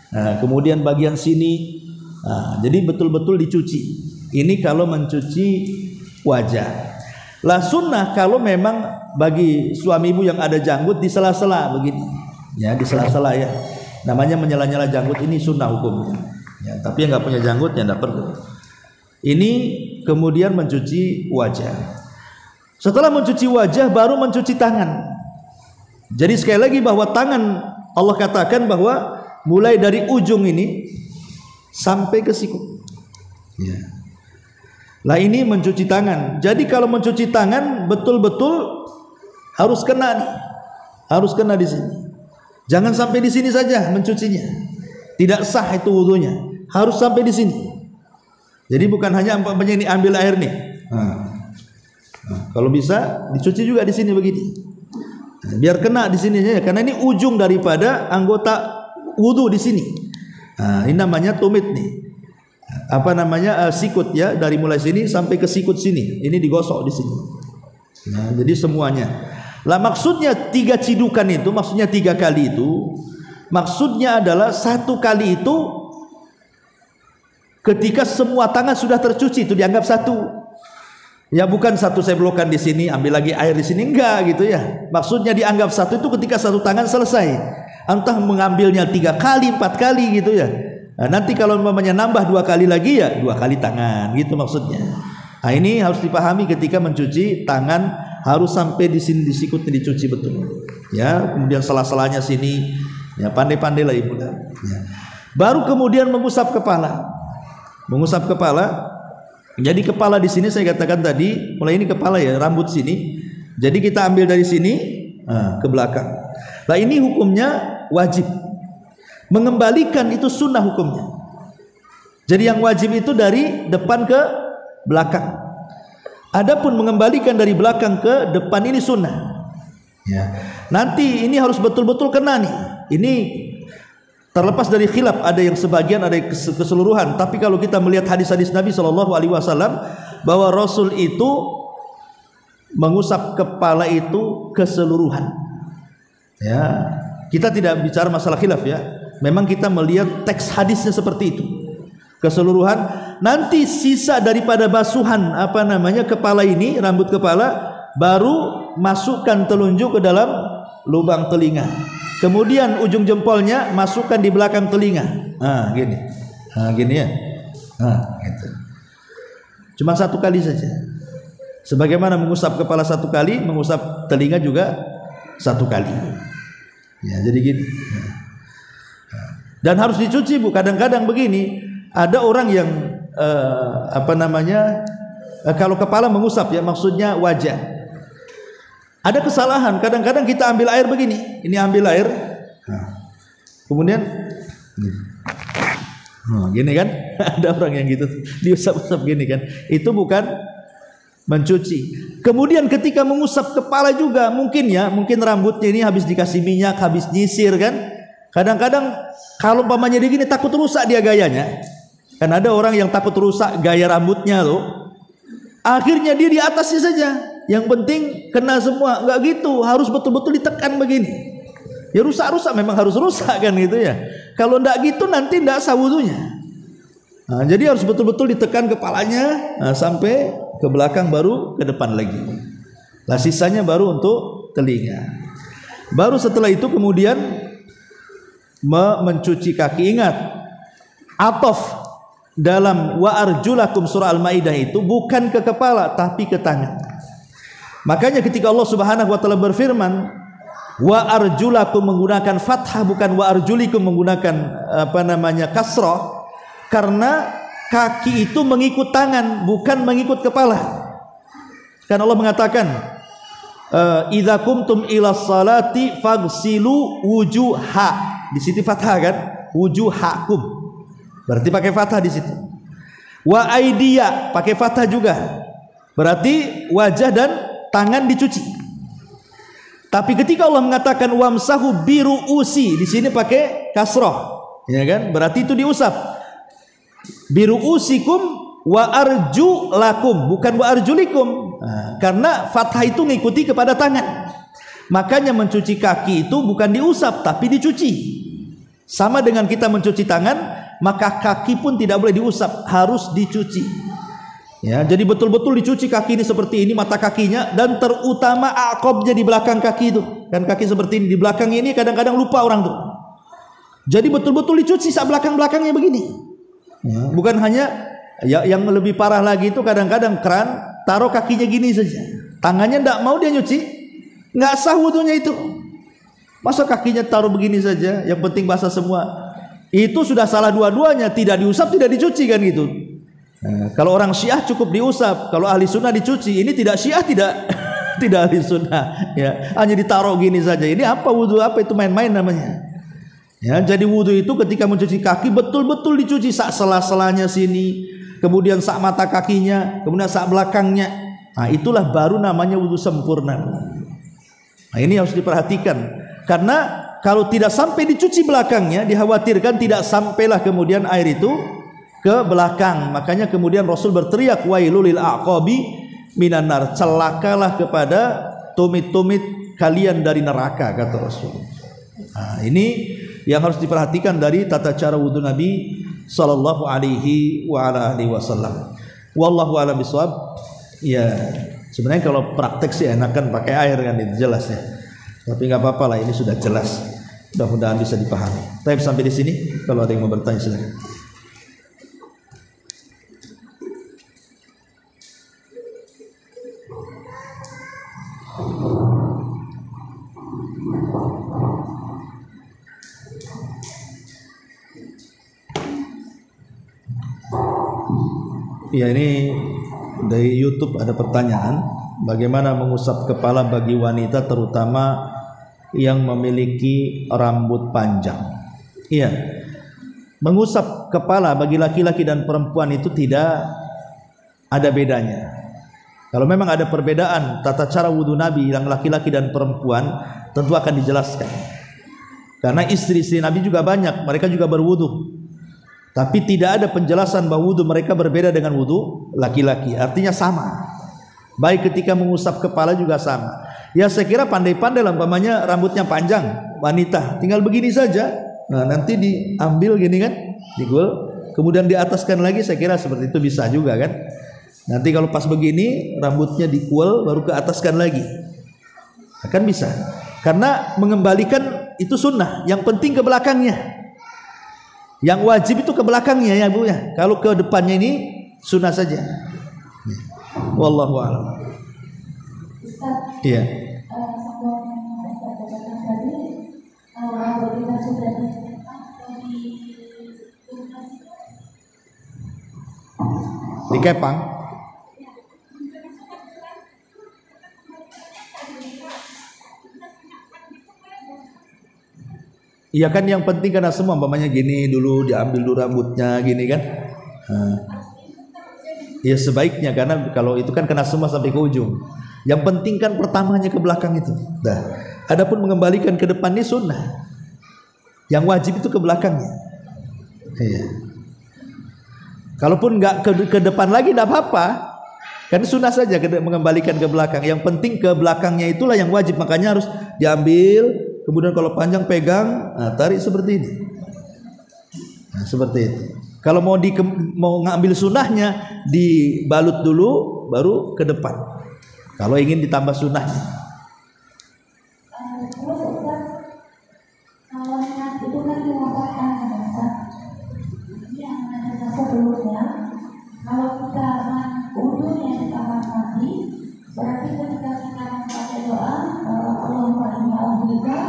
B: Nah, kemudian bagian sini. Nah, jadi betul-betul dicuci. Ini kalau mencuci wajah. Lah sunnah kalau memang bagi suami ibu yang ada janggut di sela-sela begini. Ya, di sela-sela ya. Namanya menyela-nyela janggut, ini sunnah hukumnya. Ya, tapi yang nggak punya janggut ya nggak perlu. Ini kemudian mencuci wajah. Setelah mencuci wajah baru mencuci tangan. Jadi sekali lagi bahwa tangan Allah katakan bahwa mulai dari ujung ini sampai ke siku. Ya. Lah ini mencuci tangan. Jadi kalau mencuci tangan betul-betul harus kena nih. Harus kena di sini. Jangan sampai di sini saja mencucinya. Tidak sah itu wudunya. Harus sampai di sini. Jadi bukan hanya umpamanya ini ambil air nih. Nah, kalau bisa dicuci juga di sini begini. Nah, biar kena di sini saja, karena ini ujung daripada anggota wudu di sini. Nah, ini namanya tumit nih. Apa namanya sikut ya, dari mulai sini sampai ke sikut sini. Ini digosok di sini. Nah, jadi semuanya. Lah maksudnya 3 cidukan itu, maksudnya 3 kali itu, maksudnya adalah 1 kali itu ketika semua tangan sudah tercuci itu dianggap 1. Ya bukan 1 saya blokkan di sini, ambil lagi air di sini, enggak gitu ya. Maksudnya dianggap 1 itu ketika 1 tangan selesai. Entah mengambilnya 3 kali, 4 kali gitu ya. Nah, nanti kalau umpamanya nambah 2 kali lagi ya 2 kali tangan gitu maksudnya. Nah, ini harus dipahami ketika mencuci tangan, harus sampai di sini disikut dicuci betul. Ya, kemudian sela-selanya sini, ya pandai-pandai lah ibu. Ya. Baru kemudian mengusap kepala. Mengusap kepala. Jadi kepala di sini saya katakan tadi, mulai ini kepala ya, rambut sini. Jadi kita ambil dari sini ke belakang. Nah ini hukumnya wajib. Mengembalikan itu sunnah hukumnya. Jadi yang wajib itu dari depan ke belakang. Adapun mengembalikan dari belakang ke depan ini sunnah. Ya. Nanti ini harus betul-betul kena nih. Ini terlepas dari khilaf, ada yang sebagian, ada yang keseluruhan. Tapi kalau kita melihat hadis-hadis Nabi SAW bahwa Rasul itu mengusap kepala itu keseluruhan. Ya, kita tidak bicara masalah khilaf ya. Memang kita melihat teks hadisnya seperti itu, keseluruhan. Nanti sisa daripada basuhan apa namanya kepala ini, rambut kepala, baru masukkan telunjuk ke dalam lubang telinga. Kemudian ujung jempolnya masukkan di belakang telinga. Nah, gini. Nah, gini ya. Nah, gitu. Cuma 1 kali saja. Sebagaimana mengusap kepala 1 kali, mengusap telinga juga 1 kali. Ya, jadi gini. Dan harus dicuci Bu. Kadang-kadang begini, ada orang yang apa namanya? Kalau kepala mengusap ya, maksudnya wajah. Ada kesalahan, kadang-kadang kita ambil air begini, ini ambil air, nah, kemudian gini kan, ada orang yang gitu, diusap-usap gini kan, itu bukan mencuci. Kemudian ketika mengusap kepala juga, mungkin rambutnya ini habis dikasih minyak, habis nyisir kan, kadang-kadang kalau umpamanya begini takut rusak dia gayanya, kan ada orang yang takut rusak gaya rambutnya loh, akhirnya dia di atasnya saja. Yang penting kena semua, enggak gitu, harus betul-betul ditekan begini. Ya rusak-rusak memang harus rusak kan gitu ya. Kalau enggak gitu nanti enggak sah wudunya. Nah, jadi harus betul-betul ditekan kepalanya sampai ke belakang baru ke depan lagi. Lah sisanya baru untuk telinga. Baru setelah itu kemudian mencuci kaki. Ingat, Atof dalam wa arjulakum surah Al-Maidah itu bukan ke kepala tapi ke tangan. Makanya ketika Allah Subhanahu wa taala berfirman wa arjulakum menggunakan fathah bukan wa arjulikum menggunakan kasrah, karena kaki itu mengikut tangan bukan mengikut kepala. Kan Allah mengatakan idza kumtum ila salati faghsilu wujuha. Di situ fathah kan? Wujuhakum. Berarti pakai fathah di situ. Wa aidiya pakai fathah juga. Berarti wajah dan tangan dicuci. Tapi ketika Allah mengatakan wamsahu biruusi, di sini pakai kasroh, ya kan? Berarti itu diusap. Biruusikum wa arjulakum, bukan wa arjulikum. Nah, karena fathah itu ngikuti kepada tangan. Makanya mencuci kaki itu bukan diusap tapi dicuci. Sama dengan kita mencuci tangan, maka kaki pun tidak boleh diusap, harus dicuci. Ya, jadi betul-betul dicuci kaki ini seperti ini, mata kakinya, dan terutama aqobnya di belakang kaki itu. Kan kaki seperti ini, di belakang ini kadang-kadang lupa orang tuh. Jadi betul-betul dicuci sak belakang-belakangnya begini. Ya, bukan hanya yang lebih parah lagi itu kadang-kadang keran taruh kakinya gini saja. Tangannya tidak mau dia nyuci, nggak sah wudunya itu. Masa kakinya taruh begini saja, yang penting basah semua. Itu sudah salah dua-duanya, tidak diusap, tidak dicuci kan gitu. Nah, kalau orang Syiah cukup diusap, kalau ahli sunnah dicuci. Ini tidak Syiah, tidak ahli sunnah. Ya, hanya ditaruh gini saja. Ini apa wudu? Apa itu main-main namanya? Ya, jadi wudu itu ketika mencuci kaki betul-betul dicuci sak sela-selanya sini, kemudian sak mata kakinya, kemudian sak belakangnya. Nah, itulah baru namanya wudu sempurna. Nah, ini harus diperhatikan. Karena kalau tidak sampai dicuci belakangnya, dikhawatirkan tidak sampailah kemudian air itu ke belakang. Makanya kemudian Rasul berteriak wailul lil aqabi minan nar, celakalah kepada tumit-tumit kalian dari neraka, kata Rasul. Nah, ini yang harus diperhatikan dari tata cara wudu Nabi sallallahu alaihi wa ala alihi wasallam. Wallahu a'lam bishawab. Ya, sebenarnya kalau praktek sih enakan pakai air kan, itu jelas ya. Tapi nggak apa-apa lah, ini sudah jelas. Mudah-mudahan bisa dipahami. Tapi sampai di sini, kalau ada yang mau bertanya silakan. Ya, ini dari YouTube ada pertanyaan, bagaimana mengusap kepala bagi wanita terutama yang memiliki rambut panjang. Iya, mengusap kepala bagi laki-laki dan perempuan itu tidak ada bedanya. Kalau memang ada perbedaan tata cara wudu Nabi yang laki-laki dan perempuan, tentu akan dijelaskan. Karena istri-istri Nabi juga banyak, mereka juga berwudu. Tapi tidak ada penjelasan bahwa wudu mereka berbeda dengan wudu laki-laki. Artinya sama. Baik ketika mengusap kepala juga sama. Ya, saya kira pandai-pandai lah, umpamanya rambutnya panjang wanita, tinggal begini saja. Nah, nanti diambil gini kan, digul, kemudian diataskan lagi. Saya kira seperti itu bisa juga kan. Nanti kalau pas begini rambutnya dikuel baru ke ataskan lagi, akan bisa. Karena mengembalikan itu sunnah. Yang penting ke belakangnya. Yang wajib itu ke belakangnya ya Bu ya. Kalau ke depannya ini sunnah saja. Wallahu a'lam. Iya. Dikepang. Iya kan, yang penting karena semua umpamanya gini dulu, diambil dulu rambutnya gini kan. Ya sebaiknya, karena kalau itu kan kena semua sampai ke ujung. Yang penting kan pertamanya ke belakang itu. Nah, adapun mengembalikan ke depan ini sunnah. Yang wajib itu ke belakangnya. Iya. Kalaupun nggak ke depan lagi tidak apa-apa. Kan sunnah saja mengembalikan ke belakang. Yang penting ke belakangnya itulah yang wajib. Makanya harus diambil. Kemudian kalau panjang pegang, nah, tarik seperti ini. Nah, seperti itu. Kalau mau ngambil sunnahnya, dibalut dulu, baru ke depan. Kalau ingin ditambah sunnahnya.
A: hanya Alhamdulillah.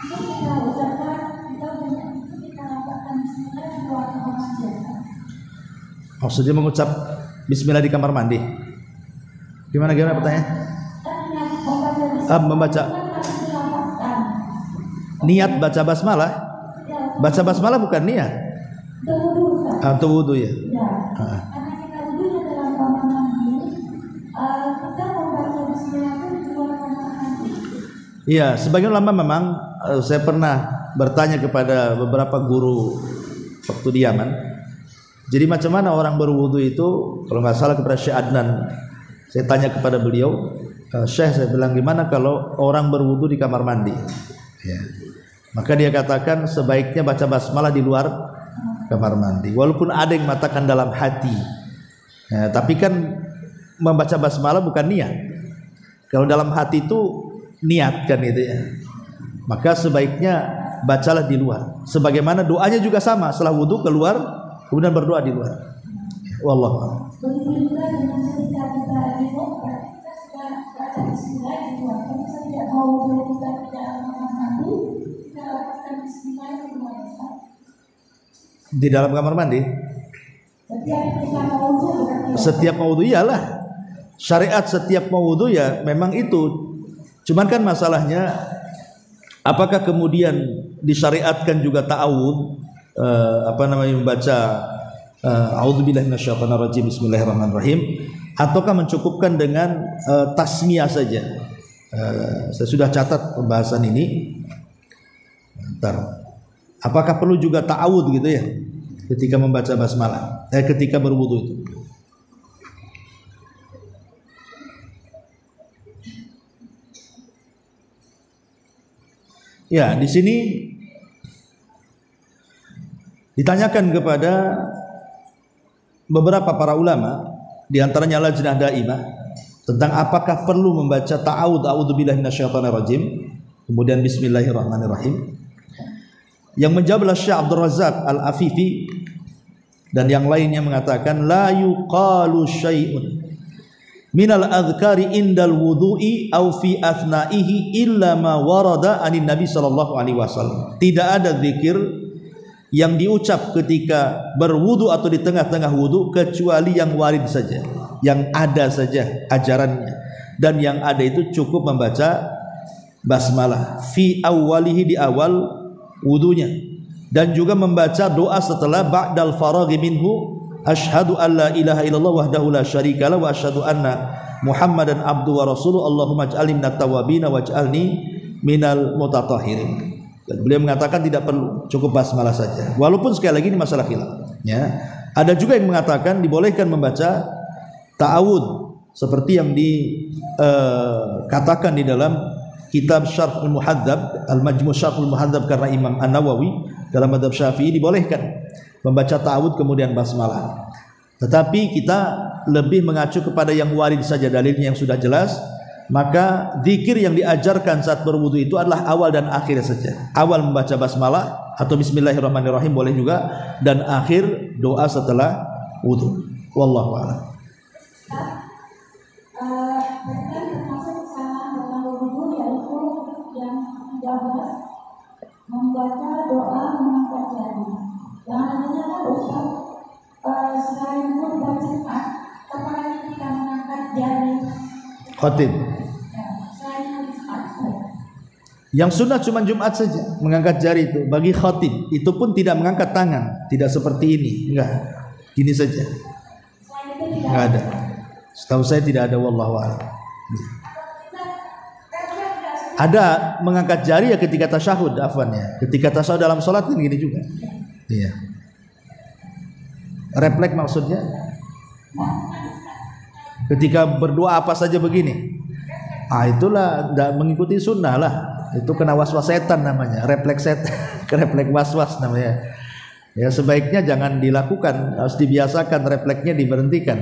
A: Terus kita ucapkan, kita katakan Bismillah di luar kamar mandi.
B: Maksudnya mengucap Bismillah di kamar mandi. Gimana pertanyaan? Membaca niat baca basmalah. Baca basmalah bukan niat. Untuk wudu ya.
A: Karena kita duduknya dalam kamar mandi, kita membaca Bismillah itu di luar kamar mandi.
B: Iya, sebagian ulama memang saya pernah bertanya kepada beberapa guru waktu di Yaman. Jadi macam mana orang berwudu itu? Kalau nggak salah kepada Syekh Adnan, saya tanya kepada beliau, Syekh, saya bilang gimana kalau orang berwudu di kamar mandi? Ya. Maka dia katakan sebaiknya baca basmalah di luar kamar mandi. Walaupun ada yang mengatakan dalam hati, ya, tapi kan membaca basmalah bukan niat. Kalau dalam hati itu niat kan itu ya. Maka sebaiknya bacalah di luar. Sebagaimana doanya juga sama, setelah wudu keluar kemudian berdoa di luar. Wallahu a'lam.
A: Begitu juga dengan ketika kita di rumah, kita sudah baca Bismillah di luar. Kalau kita tidak mau kita tidak kamar mandi, kita lakukan Bismillah di luar.
B: Di dalam kamar mandi? Setiap mau wudu iyalah. Syariat setiap mau wudu ya memang itu. Cuman kan masalahnya apakah kemudian disyariatkan juga ta'awud, membaca a'udzubillahi minasyaitonirrajim bismillahirrahmanirrahim, ataukah mencukupkan dengan tasmiyah saja? Saya sudah catat pembahasan ini. Bentar. Apakah perlu juga ta'awud gitu ya ketika membaca basmalah, ketika berwudu itu? Ya, di sini ditanyakan kepada beberapa para ulama, di antaranya Lajnah Daimah, tentang apakah perlu membaca ta'awud, a'udzubillahi minasyaitonirrajim, kemudian bismillahirrahmanirrahim. Yang menjawab adalah Syekh Abdul Razak Al-Afifi dan yang lainnya mengatakan la yuqalu syai'un minal adhkari indal wudu'i au fi athnaihi illa ma warada anin Nabi sallallahu alaihi wasallam. Tidak ada zikir yang diucap ketika berwudu atau di tengah-tengah wudu kecuali yang warid saja, yang ada saja ajarannya, dan yang ada itu cukup membaca basmalah fi awwalihi, di awal wudunya, dan juga membaca doa setelah ba'dal faraghi minhu, asyhadu an la ilaha illallah wahdahu la syarikalah wa asyhadu anna muhammadan abdu wa rasuluh Allahumma ij'alni minat tawabin waj'alni minal mutatahhirin. Dan beliau mengatakan tidak perlu, cukup basmalah saja. Walaupun sekali lagi ini masalah khilaf ya. Ada juga yang mengatakan dibolehkan membaca ta'awud seperti yang dikatakan di dalam kitab Syarhul Muhadzab, Al-Majmu' Syarhul Muhadzab, karena Imam An-Nawawi dalam mazhab Syafi'i dibolehkan membaca ta'awud kemudian basmalah. Tetapi kita lebih mengacu kepada yang warid saja, dalilnya yang sudah jelas. Maka zikir yang diajarkan saat berwudu itu adalah awal dan akhir saja. Awal membaca basmalah atau bismillahirrahmanirrahim boleh juga, dan akhir doa setelah wudu. Wallahu a'lam.
A: Membaca doa mengangkat jari. Yang namanya kan Ustaz, selain khutbah Jumat, apalagi kita mengangkat jari
B: Khatib.
A: Selain Jumat.
B: Yang sunnah cuma Jumat saja mengangkat jari itu. Bagi khatib itu pun tidak mengangkat tangan, tidak seperti ini, enggak. Gini saja. Enggak ada. Setahu saya tidak ada, wallahu a'lam. Ada mengangkat jari ya ketika tasyahud, afwan ya. Ketika tasyahud dalam salat kan gini juga. Iya. Refleks maksudnya. Ketika berdoa apa saja begini. Itulah tidak mengikuti sunnah lah. Itu kena waswas setan namanya, refleks setan, refleks waswas namanya. Ya sebaiknya jangan dilakukan, harus dibiasakan, refleksnya diberhentikan.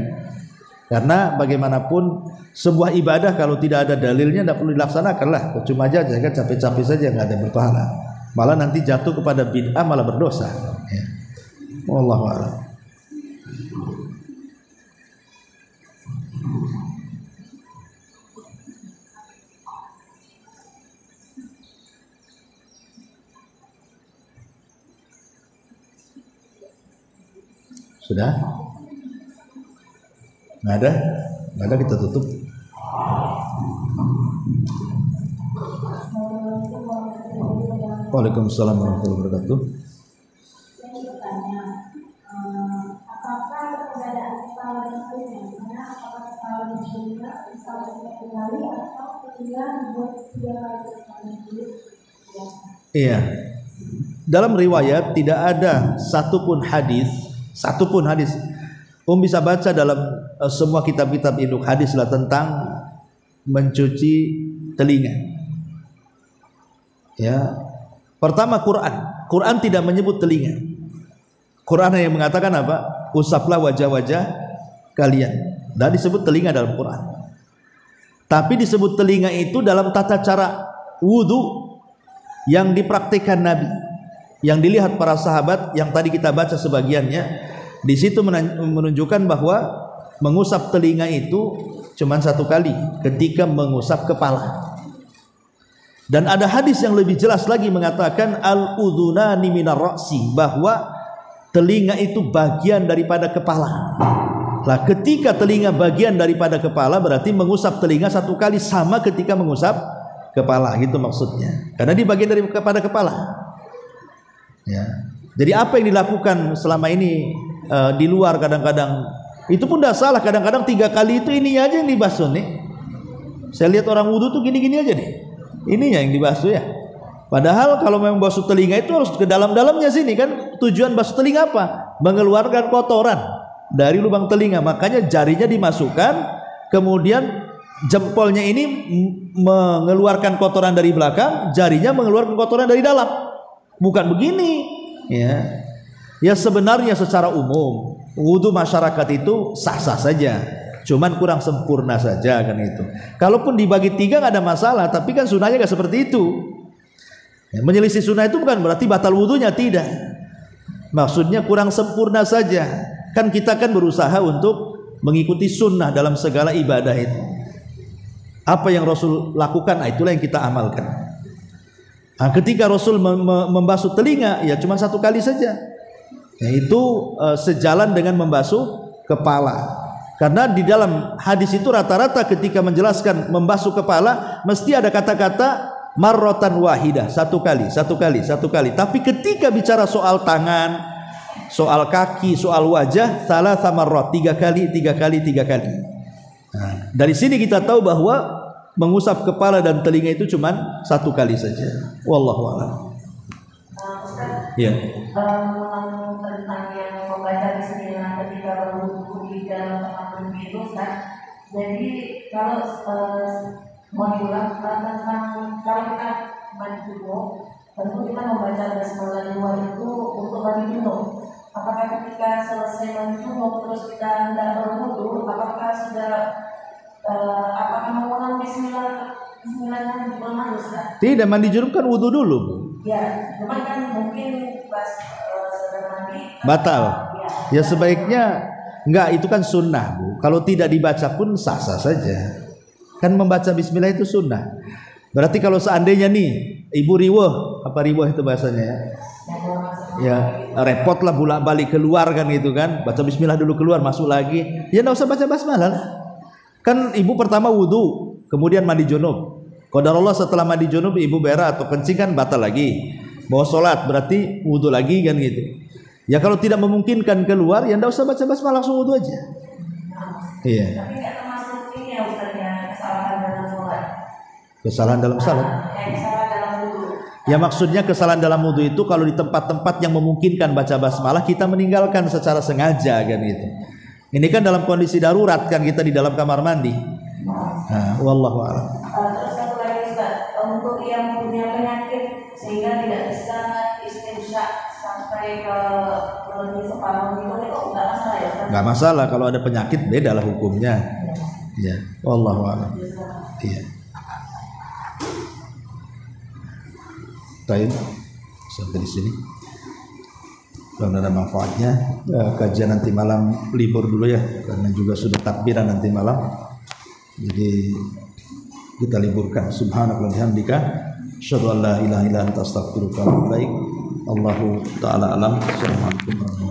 B: Karena bagaimanapun sebuah ibadah kalau tidak ada dalilnya tidak perlu dilaksanakan lah. Cuma aja kan capek-capek saja, nggak ada berpahala. Malah nanti jatuh kepada bid'ah, malah berdosa. Ya. Wallahu a'lam. Sudah? Nggak ada? Nggak ada, kita tutup. Waalaikumsalam warahmatullahi wabarakatuh.
A: Saya bertanya, apakah keberadaan kepala dan telinga, misalnya apakah kepala dan telinga bisa satu kali atau telinga dibuat 3 kali dulu?
B: Iya. Dalam riwayat tidak ada satupun hadis. Bisa baca dalam semua kitab-kitab induk hadis lah tentang mencuci telinga. Ya. Pertama Quran tidak menyebut telinga. Quran yang mengatakan apa? Usaplah wajah-wajah kalian. Dan disebut telinga dalam Quran. Tapi disebut telinga itu dalam tata cara wudu yang dipraktikkan Nabi, yang dilihat para sahabat yang tadi kita baca sebagiannya. Di situ menunjukkan bahwa mengusap telinga itu cuma 1 kali ketika mengusap kepala. Dan ada hadis yang lebih jelas lagi mengatakan al-udhunani minar ra'si, bahwa telinga itu bagian daripada kepala. Lah ketika telinga bagian daripada kepala berarti mengusap telinga 1 kali sama ketika mengusap kepala, gitu maksudnya. Karena di bagian daripada kepala. Ya. Jadi apa yang dilakukan selama ini di luar kadang-kadang itu pun tidak salah, kadang-kadang 3 kali itu ininya aja yang dibasuh nih. Saya lihat orang wudu tuh gini-gini aja nih. Ininya yang dibasuh ya. Padahal kalau memang basuh telinga itu harus ke dalam-dalamnya sini kan. Tujuan basuh telinga apa? Mengeluarkan kotoran dari lubang telinga. Makanya jarinya dimasukkan, kemudian jempolnya ini mengeluarkan kotoran dari belakang, jarinya mengeluarkan kotoran dari dalam. Bukan begini. Ya sebenarnya secara umum wudu masyarakat itu sah-sah saja. Cuman kurang sempurna saja kan itu. Kalaupun dibagi 3 nggak ada masalah, tapi kan sunnahnya nggak seperti itu. Ya, menyelisih sunnah itu bukan berarti batal wudunya, tidak. Maksudnya kurang sempurna saja. Kan kita kan berusaha untuk mengikuti sunnah dalam segala ibadah itu. Apa yang Rasul lakukan, itulah yang kita amalkan. Nah, ketika Rasul membasuh telinga, ya cuma 1 kali saja. Yaitu sejalan dengan membasuh kepala. Karena di dalam hadis itu rata-rata ketika menjelaskan membasuh kepala mesti ada kata-kata marrotan wahidah, 1 kali. Tapi ketika bicara soal tangan, soal kaki, soal wajah, thalatha marrat, 3 kali. Nah, dari sini kita tahu bahwa mengusap kepala dan telinga itu cuma 1 kali saja. Wallahu a'lam. Ya.
C: Tentang yang membaca bismillah ketika berwudu di dalam tempat itu, jadi kalau mau diulang tentang kalau kita mandi junub, tentu kita membaca basmalah di luar itu untuk mandi junub. Apakah ketika selesai mandi junub terus kita tidak berwudu, apakah sudah apakah mengulang bismillahnya diulang Ustaz?
B: Tidak, mandi junub kan wudu dulu, Bu.
C: Ya, cuman kan mungkin pas sudah mandi
B: batal. Ya sebaiknya enggak, itu kan sunnah, Bu. Kalau tidak dibaca pun sah-sah saja. Kan membaca bismillah itu sunnah. Berarti kalau seandainya nih ibu riweh, apa riweh itu bahasanya ya? Ya repot lah bolak-balik keluar kan gitu kan. Baca bismillah dulu keluar, masuk lagi. Ya enggak usah baca basmalah lah. Kan ibu pertama wudu, kemudian mandi junub. Qadarullah setelah mandi junub ibu berak atau kencing kan batal lagi. Mau sholat berarti wudu lagi kan gitu. Ya kalau tidak memungkinkan keluar ya enggak usah baca basmalah, langsung wudu aja. Iya.
C: Tapi nggak termasuk ini ya Ustaz ya, kesalahan dalam sholat.
B: Kesalahan dalam salat.
C: Kesalahan dalam wudu.
B: Ya maksudnya kesalahan dalam wudu itu kalau di tempat-tempat yang memungkinkan baca basmalah kita meninggalkan secara sengaja kan gitu. Ini kan dalam kondisi darurat kan, kita di dalam kamar mandi. Nah, wallahu a'lam.
C: Terus satu lagi Ustaz, untuk yang punya penyakit sehingga tidak bisa istinsya sampai ke lebih separuh itu nggak masalah ya Ustaz?
B: Nggak masalah, kalau ada penyakit beda lah hukumnya. Ya, wallahu a'lam. Iya. Baik, sampai di sini. Kalau ada manfaatnya, kajian nanti malam libur dulu ya, karena juga sudah takbiran nanti malam. Jadi kita liburkan. Subhanallah bihamdika, asyhadu an la ilaha illa anta astaghfiruka wa atubu ilaik. Allahu taala alam. Assalamualaikum warahmatullahi wabarakatuh.